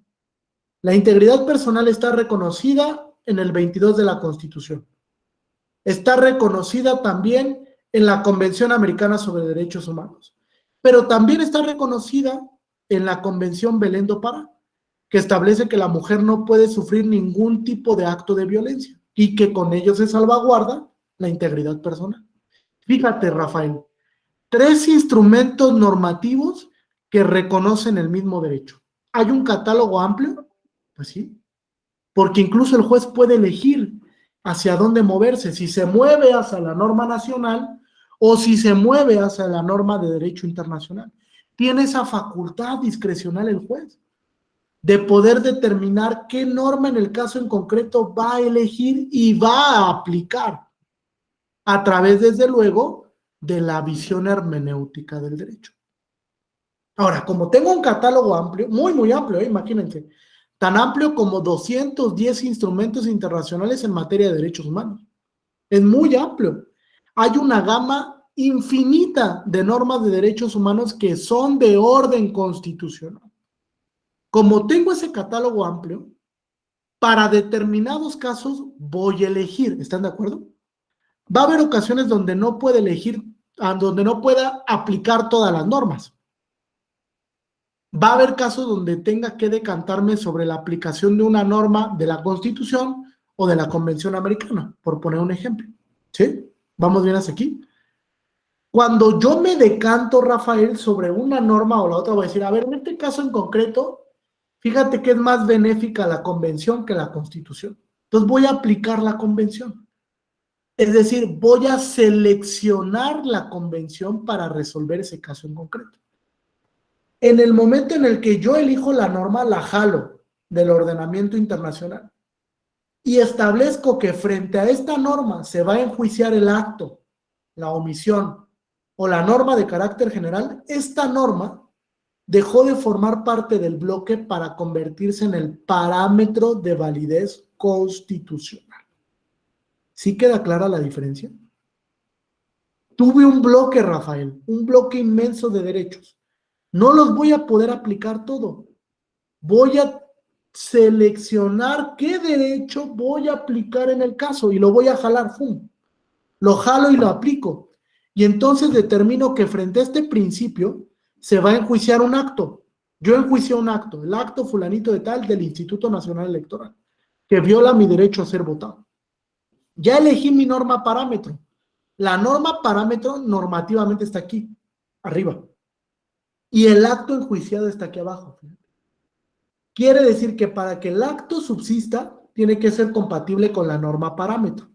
[SPEAKER 1] La integridad personal está reconocida en el 22 de la Constitución. Está reconocida también en la Convención Americana sobre Derechos Humanos, pero también está reconocida en la Convención Belén do Pará, que establece que la mujer no puede sufrir ningún tipo de acto de violencia y que con ello se salvaguarda la integridad personal. Fíjate, Rafael, 3 instrumentos normativos que reconocen el mismo derecho. ¿Hay un catálogo amplio? Pues sí, porque incluso el juez puede elegir hacia dónde moverse, si se mueve hacia la norma nacional o si se mueve hacia la norma de derecho internacional. Tiene esa facultad discrecional el juez de poder determinar qué norma en el caso en concreto va a elegir y va a aplicar a través, desde luego, de la visión hermenéutica del derecho. Ahora, como tengo un catálogo amplio, muy amplio, imagínense, tan amplio como 210 instrumentos internacionales en materia de derechos humanos. Es muy amplio. Hay una gama infinita de normas de derechos humanos que son de orden constitucional. Como tengo ese catálogo amplio, para determinados casos voy a elegir, ¿están de acuerdo? Va a haber ocasiones donde no puede elegir, donde no pueda aplicar todas las normas. Va a haber casos donde tenga que decantarme sobre la aplicación de una norma de la Constitución o de la Convención Americana, por poner un ejemplo. ¿Sí? ¿Vamos bien hasta aquí? Cuando yo me decanto, Rafael, sobre una norma o la otra, voy a decir, a ver, en este caso en concreto, fíjate que es más benéfica la Convención que la Constitución. Entonces voy a aplicar la Convención. Es decir, voy a seleccionar la Convención para resolver ese caso en concreto. En el momento en el que yo elijo la norma, la jalo del ordenamiento internacional y establezco que frente a esta norma se va a enjuiciar el acto, la omisión o la norma de carácter general, esta norma dejó de formar parte del bloque para convertirse en el parámetro de validez constitucional. ¿Sí queda clara la diferencia? Tuve un bloque, Rafael, un bloque inmenso de derechos. No los voy a poder aplicar todo. Voy a seleccionar qué derecho voy a aplicar en el caso y lo voy a jalar, ¡fum! Lo jalo y lo aplico. Y entonces determino que frente a este principio se va a enjuiciar un acto. Yo enjuicio un acto, el acto fulanito de tal del Instituto Nacional Electoral, que viola mi derecho a ser votado. Ya elegí mi norma parámetro. La norma parámetro normativamente está aquí, arriba. Y el acto enjuiciado está aquí abajo. Quiere decir que para que el acto subsista, tiene que ser compatible con la norma parámetro.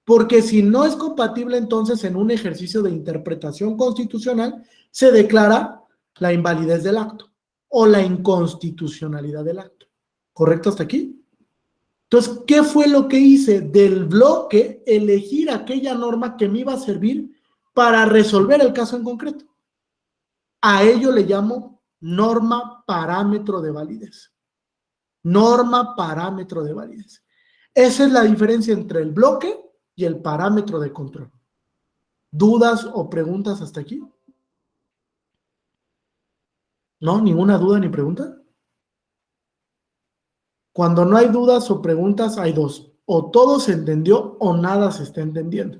[SPEAKER 1] Porque si no es compatible, entonces en un ejercicio de interpretación constitucional se declara la invalidez del acto o la inconstitucionalidad del acto. ¿Correcto hasta aquí? Entonces, ¿qué fue lo que hice? Del bloque, elegir aquella norma que me iba a servir para resolver el caso en concreto. A ello le llamo norma parámetro de validez. Norma parámetro de validez. Esa es la diferencia entre el bloque y el parámetro de control. ¿Dudas o preguntas hasta aquí? ¿No? ¿Ninguna duda ni pregunta? Cuando no hay dudas o preguntas, hay dos. O todo se entendió o nada se está entendiendo.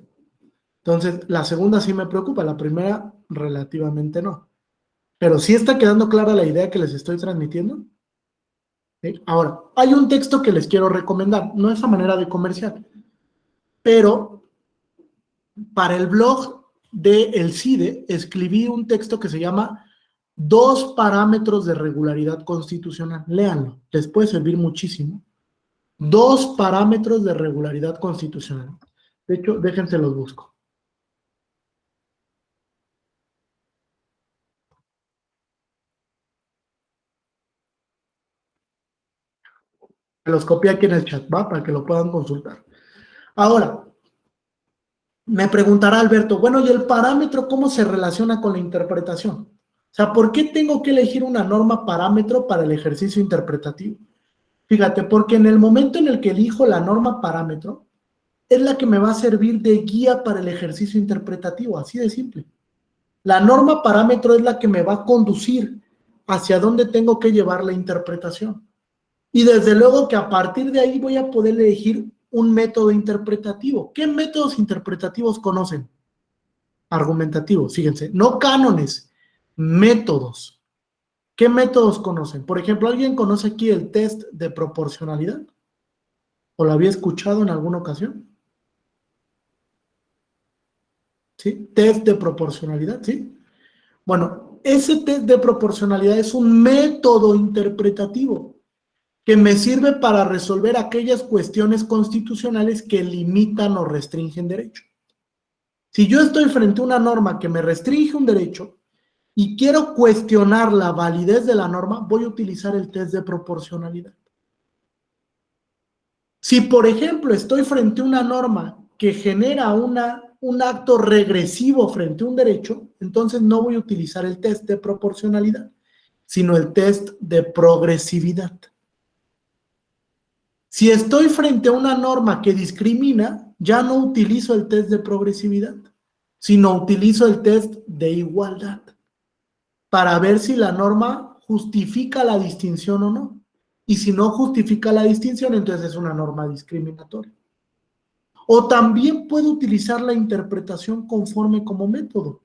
[SPEAKER 1] Entonces, la segunda sí me preocupa, la primera relativamente no. Pero sí está quedando clara la idea que les estoy transmitiendo. ¿Sí? Ahora, hay un texto que les quiero recomendar, no es a manera de comercial, pero para el blog de El CIDE escribí un texto que se llama Dos parámetros de regularidad constitucional. Léanlo, les puede servir muchísimo. Dos parámetros de regularidad constitucional. De hecho, déjense los busco. Los copié aquí en el chat, ¿va? Para que lo puedan consultar. Ahora, me preguntará Alberto, bueno, ¿y el parámetro cómo se relaciona con la interpretación? O sea, ¿por qué tengo que elegir una norma parámetro para el ejercicio interpretativo? Fíjate, porque en el momento en el que elijo la norma parámetro, es la que me va a servir de guía para el ejercicio interpretativo, así de simple. La norma parámetro es la que me va a conducir hacia dónde tengo que llevar la interpretación. Y desde luego que a partir de ahí voy a poder elegir un método interpretativo. ¿Qué métodos interpretativos conocen? Argumentativos, fíjense, no cánones, métodos. ¿Qué métodos conocen? Por ejemplo, ¿alguien conoce aquí el test de proporcionalidad? ¿O lo había escuchado en alguna ocasión? ¿Sí? Test de proporcionalidad, ¿sí? Bueno, ese test de proporcionalidad es un método interpretativo que me sirve para resolver aquellas cuestiones constitucionales que limitan o restringen derecho. Si yo estoy frente a una norma que me restringe un derecho y quiero cuestionar la validez de la norma, voy a utilizar el test de proporcionalidad. Si, por ejemplo, estoy frente a una norma que genera un acto regresivo frente a un derecho, entonces no voy a utilizar el test de proporcionalidad, sino el test de progresividad. Si estoy frente a una norma que discrimina, ya no utilizo el test de progresividad, sino utilizo el test de igualdad para ver si la norma justifica la distinción o no. Y si no justifica la distinción, entonces es una norma discriminatoria. O también puedo utilizar la interpretación conforme como método.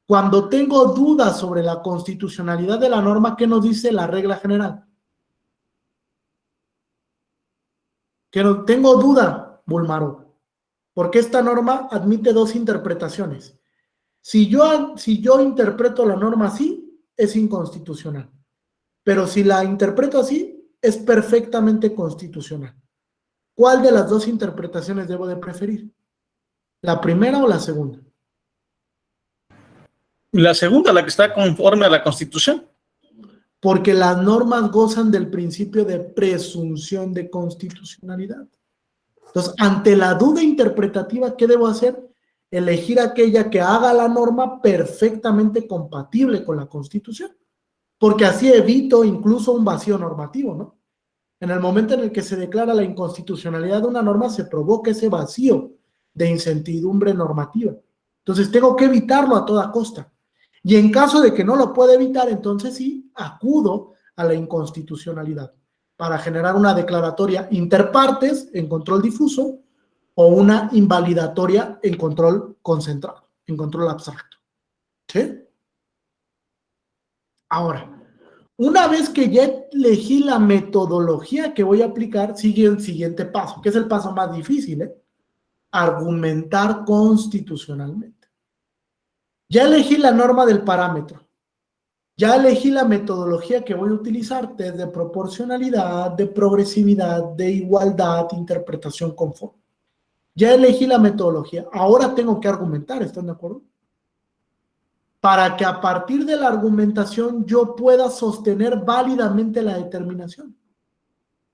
[SPEAKER 1] Cuando tengo dudas sobre la constitucionalidad de la norma, ¿qué nos dice la regla general? Que no tengo duda, Bulmaro, porque esta norma admite dos interpretaciones. Si yo interpreto la norma así, es inconstitucional. Pero si la interpreto así, es perfectamente constitucional. ¿Cuál de las dos interpretaciones debo de preferir? ¿La primera o la segunda?
[SPEAKER 4] La segunda, la que está conforme a la Constitución.
[SPEAKER 1] Porque las normas gozan del principio de presunción de constitucionalidad. Entonces, ante la duda interpretativa, ¿qué debo hacer? Elegir aquella que haga la norma perfectamente compatible con la Constitución, porque así evito incluso un vacío normativo, ¿no? En el momento en el que se declara la inconstitucionalidad de una norma, se provoca ese vacío de incertidumbre normativa. Entonces, tengo que evitarlo a toda costa. Y en caso de que no lo pueda evitar, entonces sí, acudo a la inconstitucionalidad para generar una declaratoria interpartes en control difuso o una invalidatoria en control concentrado, en control abstracto. ¿Sí? Ahora, una vez que ya elegí la metodología que voy a aplicar, sigue el siguiente paso, que es el paso más difícil, ¿eh? Argumentar constitucionalmente. Ya elegí la norma del parámetro. Ya elegí la metodología que voy a utilizar, desde proporcionalidad, de progresividad, de igualdad, interpretación conforme. Ya elegí la metodología. Ahora tengo que argumentar, ¿están de acuerdo? Para que a partir de la argumentación yo pueda sostener válidamente la determinación.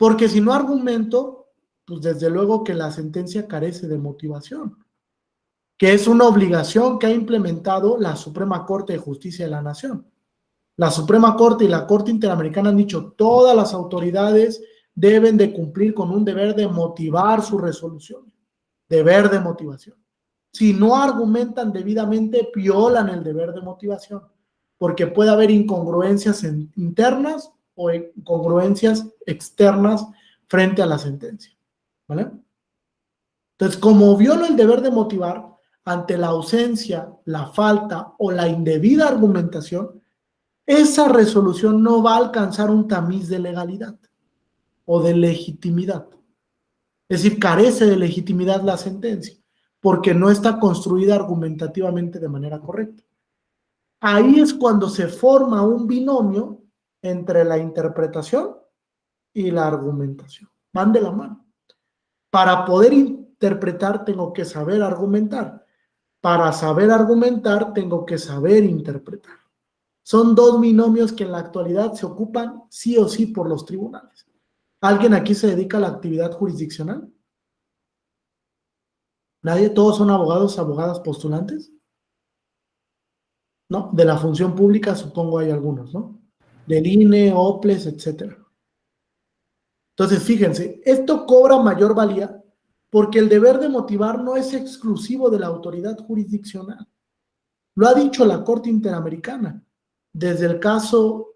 [SPEAKER 1] Porque si no argumento, pues desde luego que la sentencia carece de motivación, que es una obligación que ha implementado la Suprema Corte de Justicia de la Nación. La Suprema Corte y la Corte Interamericana han dicho, todas las autoridades deben de cumplir con un deber de motivar su resolución. Deber de motivación. Si no argumentan debidamente, violan el deber de motivación, porque puede haber incongruencias internas o incongruencias externas frente a la sentencia. ¿Vale? Entonces, como violo el deber de motivar, ante la ausencia, la falta o la indebida argumentación, esa resolución no va a alcanzar un tamiz de legalidad o de legitimidad. Es decir, carece de legitimidad la sentencia, porque no está construida argumentativamente de manera correcta. Ahí es cuando se forma un binomio entre la interpretación y la argumentación. Van de la mano. Para poder interpretar tengo que saber argumentar. Para saber argumentar tengo que saber interpretar. Son dos binomios que en la actualidad se ocupan sí o sí por los tribunales. ¿Alguien aquí se dedica a la actividad jurisdiccional? ¿Nadie? ¿Todos son abogados, abogadas postulantes? ¿No? De la función pública supongo hay algunos, ¿no? Del INE, OPLES, etcétera. Entonces, fíjense, esto cobra mayor valía porque el deber de motivar no es exclusivo de la autoridad jurisdiccional. Lo ha dicho la Corte Interamericana. Desde el caso,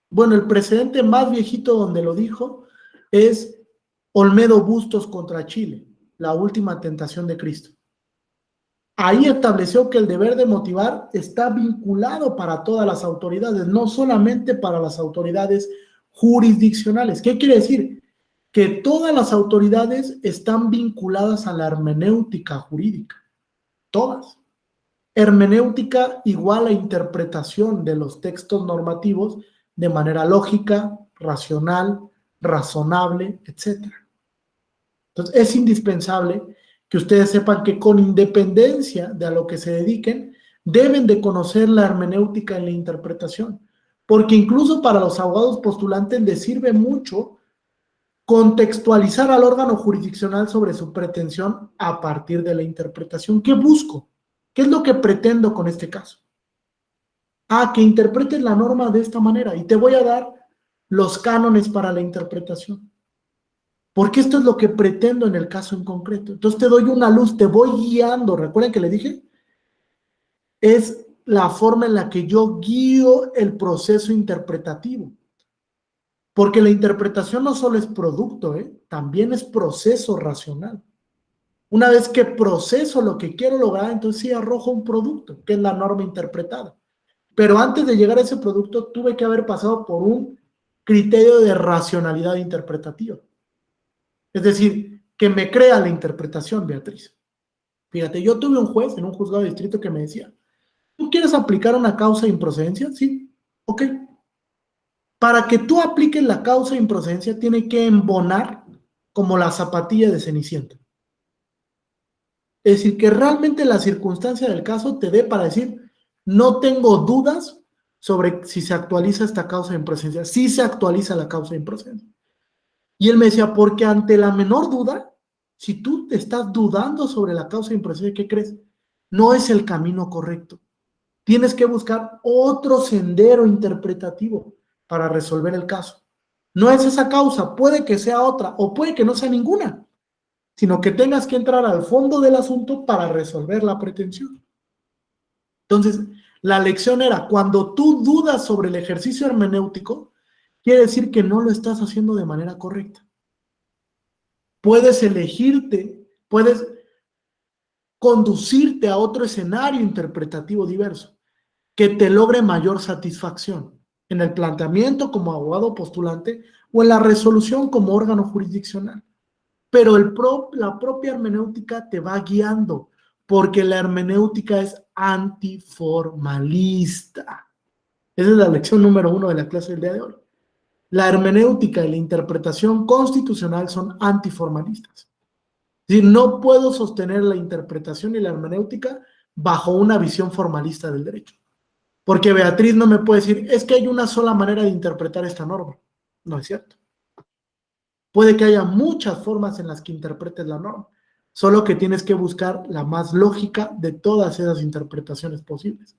[SPEAKER 1] bueno, el precedente más viejito donde lo dijo es Olmedo Bustos contra Chile, la última tentación de Cristo. Ahí estableció que el deber de motivar está vinculado para todas las autoridades, no solamente para las autoridades jurisdiccionales. ¿Qué quiere decir? Que todas las autoridades están vinculadas a la hermenéutica jurídica. Todas. Hermenéutica igual a interpretación de los textos normativos de manera lógica, racional, razonable, etc. Entonces, es indispensable que ustedes sepan que con independencia de a lo que se dediquen, deben de conocer la hermenéutica en la interpretación, porque incluso para los abogados postulantes les sirve mucho contextualizar al órgano jurisdiccional sobre su pretensión a partir de la interpretación. ¿Qué busco? ¿Qué es lo que pretendo con este caso? Que interpretes la norma de esta manera y te voy a dar los cánones para la interpretación. Porque esto es lo que pretendo en el caso en concreto. Entonces te doy una luz, te voy guiando. ¿Recuerden que le dije? Es la forma en la que yo guío el proceso interpretativo. Porque la interpretación no solo es producto, también es proceso racional. Una vez que proceso lo que quiero lograr, entonces sí arrojo un producto, que es la norma interpretada. Pero antes de llegar a ese producto, tuve que haber pasado por un criterio de racionalidad interpretativa. Es decir, que me crea la interpretación, Beatriz. Fíjate, yo tuve un juez en un juzgado de distrito que me decía, ¿tú quieres aplicar una causa de improcedencia? Sí, ok. Para que tú apliques la causa de improcedencia, tiene que embonar como la zapatilla de Cenicienta. Es decir, que realmente la circunstancia del caso te dé para decir, no tengo dudas sobre si se actualiza esta causa de improcedencia. Sí se actualiza la causa de improcedencia. Y él me decía, porque ante la menor duda, si tú te estás dudando sobre la causa de improcedencia, ¿qué crees? No es el camino correcto. Tienes que buscar otro sendero interpretativo para resolver el caso. No es esa causa, puede que sea otra, o puede que no sea ninguna, sino que tengas que entrar al fondo del asunto para resolver la pretensión. Entonces, la lección era, cuando tú dudas sobre el ejercicio hermenéutico, quiere decir que no lo estás haciendo de manera correcta. Puedes elegirte, puedes conducirte a otro escenario interpretativo diverso que te logre mayor satisfacción en el planteamiento como abogado postulante o en la resolución como órgano jurisdiccional. Pero la propia hermenéutica te va guiando, porque la hermenéutica es antiformalista. Esa es la lección número 1 de la clase del día de hoy. La hermenéutica y la interpretación constitucional son antiformalistas. Es decir, no puedo sostener la interpretación y la hermenéutica bajo una visión formalista del derecho. Porque Beatriz no me puede decir, es que hay una sola manera de interpretar esta norma. No es cierto. Puede que haya muchas formas en las que interpretes la norma, solo que tienes que buscar la más lógica de todas esas interpretaciones posibles.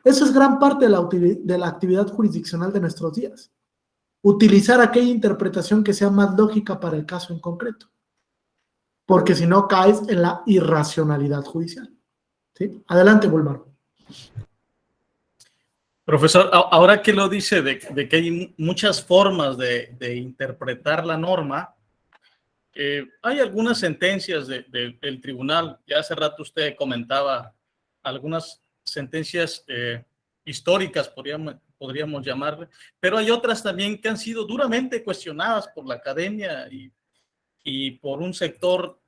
[SPEAKER 1] Eso es gran parte de la actividad jurisdiccional de nuestros días. Utilizar aquella interpretación que sea más lógica para el caso en concreto. Porque si no caes en la irracionalidad judicial. ¿Sí? Adelante, Bulmar.
[SPEAKER 4] Profesor, ahora que lo dice de que hay muchas formas de interpretar la norma, hay algunas sentencias del tribunal, ya hace rato usted comentaba algunas sentencias históricas, podríamos llamarle, pero hay otras también que han sido duramente cuestionadas por la academia y por un sector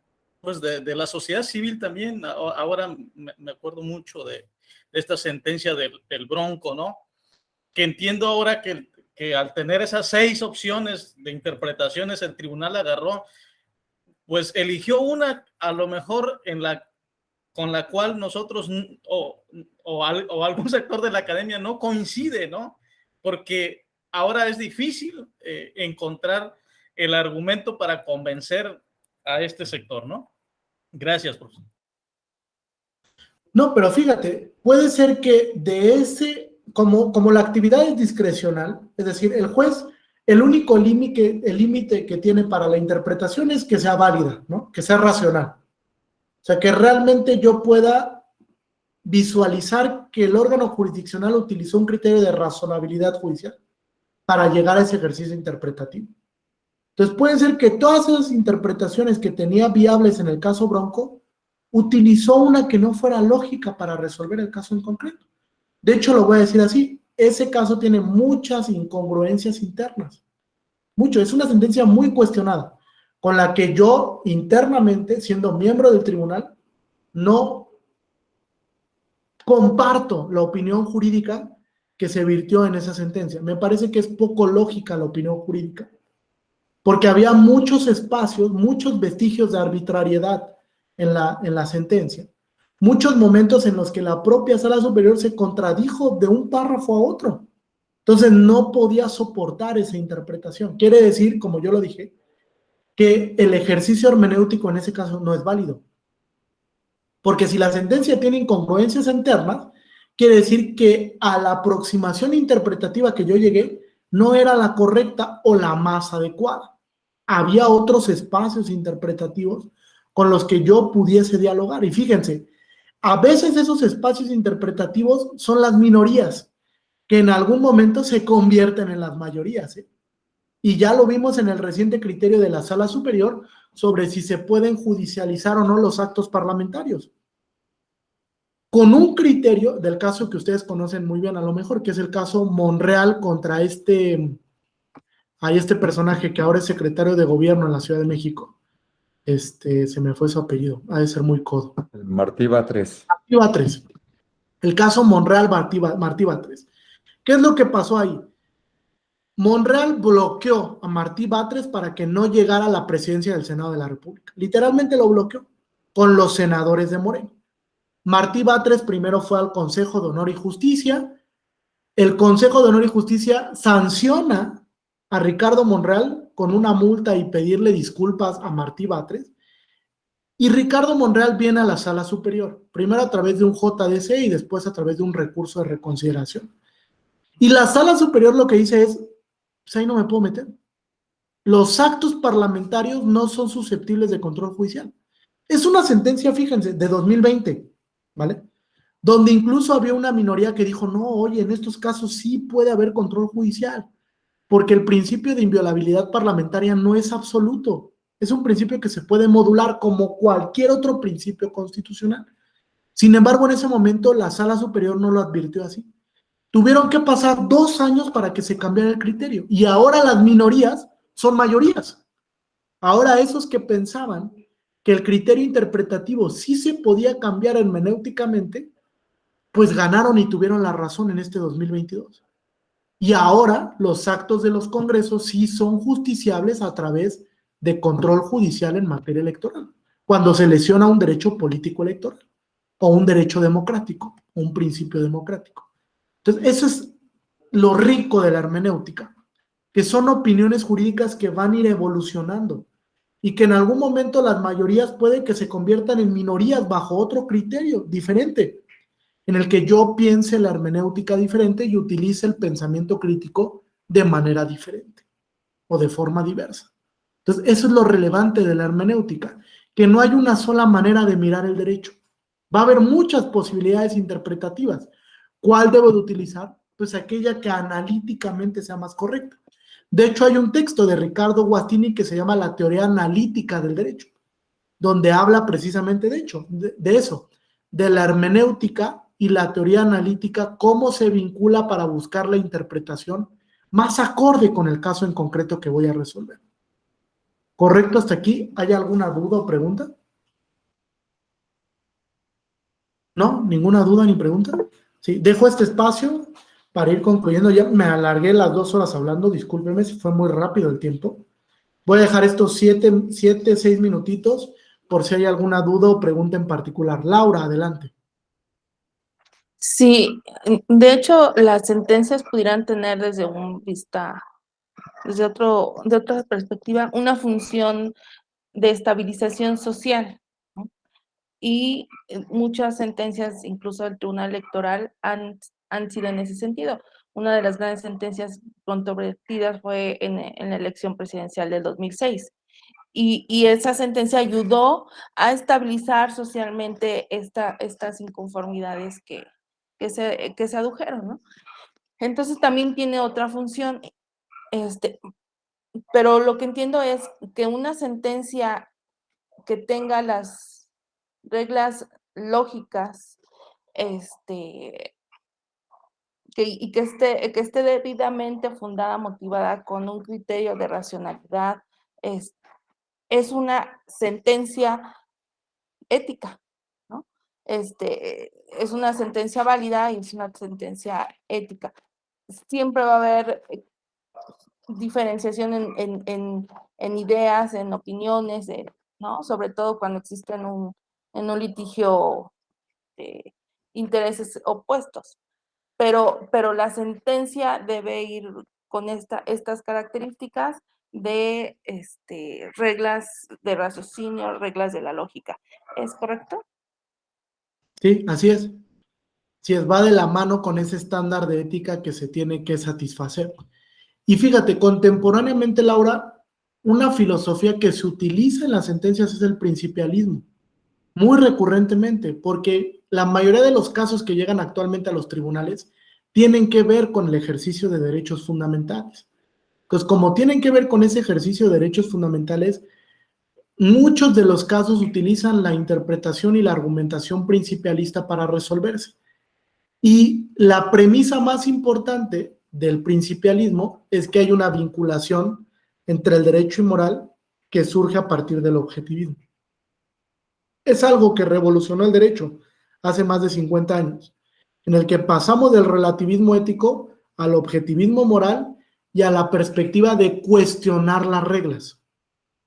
[SPEAKER 4] pues, de la sociedad civil también. Ahora me acuerdo mucho de esta sentencia del Bronco, ¿no? Que entiendo ahora que al tener esas 6 opciones de interpretaciones, el tribunal agarró, pues eligió una a lo mejor con la cual nosotros o algún sector de la academia no coincide, ¿no? Porque ahora es difícil encontrar el argumento para convencer a este sector, ¿no? Gracias, profesor.
[SPEAKER 1] No, pero fíjate, puede ser que de ese, como la actividad es discrecional, es decir, el juez, el único límite que tiene para la interpretación es que sea válida, ¿no? Que sea racional. O sea, que realmente yo pueda visualizar que el órgano jurisdiccional utilizó un criterio de razonabilidad judicial para llegar a ese ejercicio interpretativo. Entonces puede ser que todas esas interpretaciones que tenía viables en el caso Bronco, utilizó una que no fuera lógica para resolver el caso en concreto. De hecho, lo voy a decir así, ese caso tiene muchas incongruencias internas. Mucho, es una sentencia muy cuestionada, con la que yo internamente, siendo miembro del tribunal, no comparto la opinión jurídica que se virtió en esa sentencia. Me parece que es poco lógica la opinión jurídica, porque había muchos espacios, muchos vestigios de arbitrariedad en la sentencia. Muchos momentos en los que la propia Sala Superior se contradijo de un párrafo a otro. Entonces no podía soportar esa interpretación. Quiere decir, como yo lo dije, que el ejercicio hermenéutico en ese caso no es válido. Porque si la sentencia tiene incongruencias internas, quiere decir que a la aproximación interpretativa que yo llegué no era la correcta o la más adecuada. Había otros espacios interpretativos con los que yo pudiese dialogar. Y fíjense, a veces esos espacios interpretativos son las minorías, que en algún momento se convierten en las mayorías, ¿eh? Y ya lo vimos en el reciente criterio de la Sala Superior sobre si se pueden judicializar o no los actos parlamentarios. Con un criterio del caso que ustedes conocen muy bien a lo mejor, que es el caso Monreal contra este personaje que ahora es secretario de gobierno en la Ciudad de México. Se me fue su apellido, ha de ser muy codo.
[SPEAKER 3] Martí Batres.
[SPEAKER 1] Martí Batres. El caso Monreal-Martí Batres. ¿Qué es lo que pasó ahí? Monreal bloqueó a Martí Batres para que no llegara a la presidencia del Senado de la República. Literalmente lo bloqueó con los senadores de Morena. Martí Batres primero fue al Consejo de Honor y Justicia. El Consejo de Honor y Justicia sanciona a Ricardo Monreal con una multa y pedirle disculpas a Martí Batres. Y Ricardo Monreal viene a la Sala Superior, primero a través de un JDC y después a través de un recurso de reconsideración. Y la Sala Superior lo que dice es, pues ahí no me puedo meter. Los actos parlamentarios no son susceptibles de control judicial. Es una sentencia, fíjense, de 2020, ¿vale? Donde incluso había una minoría que dijo, no, oye, en estos casos sí puede haber control judicial, porque el principio de inviolabilidad parlamentaria no es absoluto. Es un principio que se puede modular como cualquier otro principio constitucional. Sin embargo, en ese momento la Sala Superior no lo advirtió así. Tuvieron que pasar 2 años para que se cambiara el criterio. Y ahora las minorías son mayorías. Ahora esos que pensaban que el criterio interpretativo sí se podía cambiar hermenéuticamente, pues ganaron y tuvieron la razón en este 2022. Y ahora los actos de los congresos sí son justiciables a través de control judicial en materia electoral, cuando se lesiona un derecho político electoral o un derecho democrático, un principio democrático. Entonces, eso es lo rico de la hermenéutica, que son opiniones jurídicas que van a ir evolucionando y que en algún momento las mayorías pueden que se conviertan en minorías bajo otro criterio diferente, en el que yo piense la hermenéutica diferente y utilice el pensamiento crítico de manera diferente o de forma diversa. Entonces, eso es lo relevante de la hermenéutica, que no hay una sola manera de mirar el derecho. Va a haber muchas posibilidades interpretativas. ¿Cuál debo de utilizar? Pues aquella que analíticamente sea más correcta. De hecho, hay un texto de Ricardo Guastini que se llama La teoría analítica del derecho, donde habla precisamente de eso, de la hermenéutica y la teoría analítica, cómo se vincula para buscar la interpretación más acorde con el caso en concreto que voy a resolver. ¿Correcto hasta aquí? ¿Hay alguna duda o pregunta? ¿No? ¿Ninguna duda ni pregunta? Sí, dejo este espacio para ir concluyendo. Ya me alargué las 2 horas hablando, discúlpeme si fue muy rápido el tiempo. Voy a dejar estos 6 minutitos por si hay alguna duda o pregunta en particular. Laura, adelante.
[SPEAKER 7] Sí, de hecho, las sentencias pudieran tener de otra perspectiva, una función de estabilización social, ¿no? Y muchas sentencias, incluso del Tribunal Electoral, han sido en ese sentido. Una de las grandes sentencias controvertidas fue en la elección presidencial del 2006. Y esa sentencia ayudó a estabilizar socialmente estas inconformidades que se adujeron, ¿no? Entonces también tiene otra función, pero lo que entiendo es que una sentencia que tenga las reglas lógicas, y que esté debidamente fundada, motivada con un criterio de racionalidad, es una sentencia ética, ¿no? Es una sentencia válida y es una sentencia ética. Siempre va a haber diferenciación en ideas, en opiniones, ¿no? Sobre todo cuando existe en un litigio de intereses opuestos. Pero la sentencia debe ir con estas características de reglas de raciocinio, reglas de la lógica. ¿Es correcto?
[SPEAKER 1] Sí, así es. Sí, va de la mano con ese estándar de ética que se tiene que satisfacer. Y fíjate, contemporáneamente, Laura, una filosofía que se utiliza en las sentencias es el principialismo, muy recurrentemente, porque la mayoría de los casos que llegan actualmente a los tribunales tienen que ver con el ejercicio de derechos fundamentales. Pues como tienen que ver con ese ejercicio de derechos fundamentales, muchos de los casos utilizan la interpretación y la argumentación principialista para resolverse. Y la premisa más importante del principialismo es que hay una vinculación entre el derecho y moral que surge a partir del objetivismo. Es algo que revolucionó el derecho hace más de 50 años, en el que pasamos del relativismo ético al objetivismo moral y a la perspectiva de cuestionar las reglas.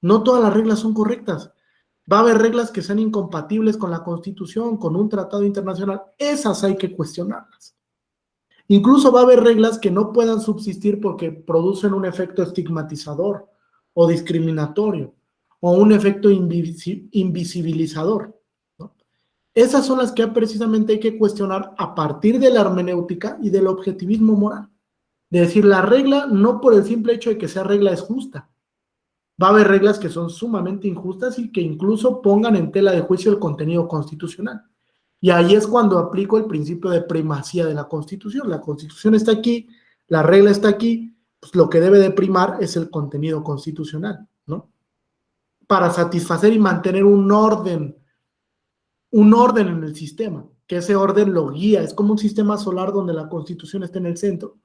[SPEAKER 1] No todas las reglas son correctas. Va a haber reglas que sean incompatibles con la Constitución, con un tratado internacional. Esas hay que cuestionarlas. Incluso va a haber reglas que no puedan subsistir porque producen un efecto estigmatizador o discriminatorio o un efecto invisibilizador, ¿no? Esas son las que precisamente hay que cuestionar a partir de la hermenéutica y del objetivismo moral. De decir, la regla no por el simple hecho de que sea regla es justa. Va a haber reglas que son sumamente injustas y que incluso pongan en tela de juicio el contenido constitucional. Y ahí es cuando aplico el principio de primacía de la Constitución. La Constitución está aquí, la regla está aquí, pues lo que debe de primar es el contenido constitucional, ¿no? Para satisfacer y mantener un orden en el sistema, que ese orden lo guía. Es como un sistema solar donde la Constitución está en el centro.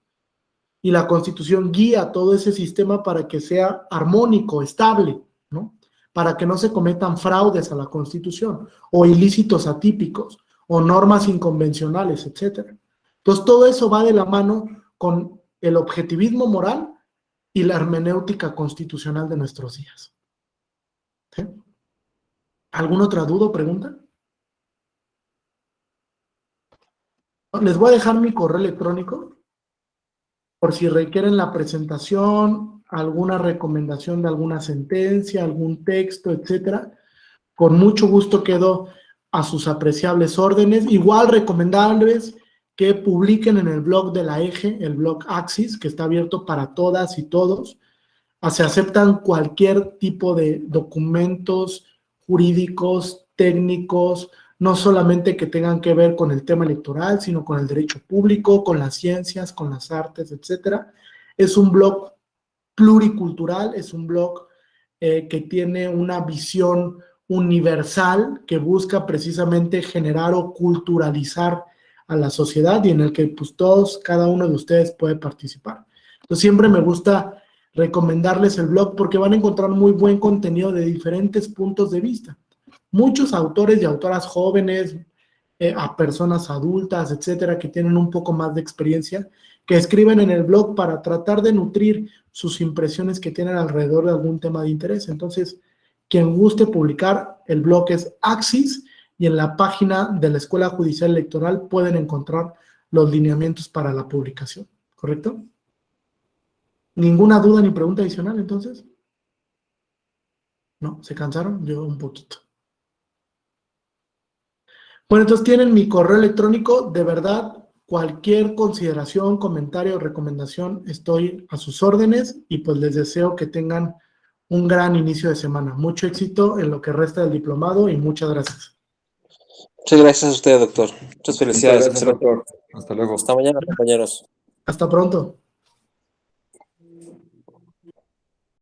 [SPEAKER 1] Y la Constitución guía todo ese sistema para que sea armónico, estable, ¿no? Para que no se cometan fraudes a la Constitución o ilícitos atípicos o normas inconvencionales, etc. Entonces, todo eso va de la mano con el objetivismo moral y la hermenéutica constitucional de nuestros días. ¿Sí? ¿Alguna otra duda o pregunta? les voy a dejar mi correo electrónico por si requieren la presentación, alguna recomendación de alguna sentencia, algún texto, etcétera. Con mucho gusto quedo a sus apreciables órdenes. Igual recomendarles que publiquen en el blog de la EGE, el blog Axis, que está abierto para todas y todos. Se aceptan cualquier tipo de documentos jurídicos, técnicos, no solamente que tengan que ver con el tema electoral, sino con el derecho público, con las ciencias, con las artes, etcétera. Es un blog pluricultural, es un blog que tiene una visión universal que busca precisamente generar o culturalizar a la sociedad y en el que pues todos, cada uno de ustedes puede participar. Entonces siempre me gusta recomendarles el blog porque van a encontrar muy buen contenido de diferentes puntos de vista. Muchos autores y autoras jóvenes, a personas adultas, etcétera, que tienen un poco más de experiencia, que escriben en el blog para tratar de nutrir sus impresiones que tienen alrededor de algún tema de interés. Entonces, quien guste publicar, el blog es Axis y en la página de la Escuela Judicial Electoral pueden encontrar los lineamientos para la publicación, ¿correcto? ¿Ninguna duda ni pregunta adicional entonces? ¿No? ¿Se cansaron? Yo un poquito. Bueno, entonces tienen mi correo electrónico. De verdad, cualquier consideración, comentario o recomendación, estoy a sus órdenes y pues les deseo que tengan un gran inicio de semana. Mucho éxito en lo que resta del diplomado y muchas gracias.
[SPEAKER 2] Muchas gracias a usted, doctor. Muchas felicidades.
[SPEAKER 3] Muchas gracias, doctor. Hasta luego.
[SPEAKER 2] Hasta mañana, compañeros.
[SPEAKER 1] Hasta pronto.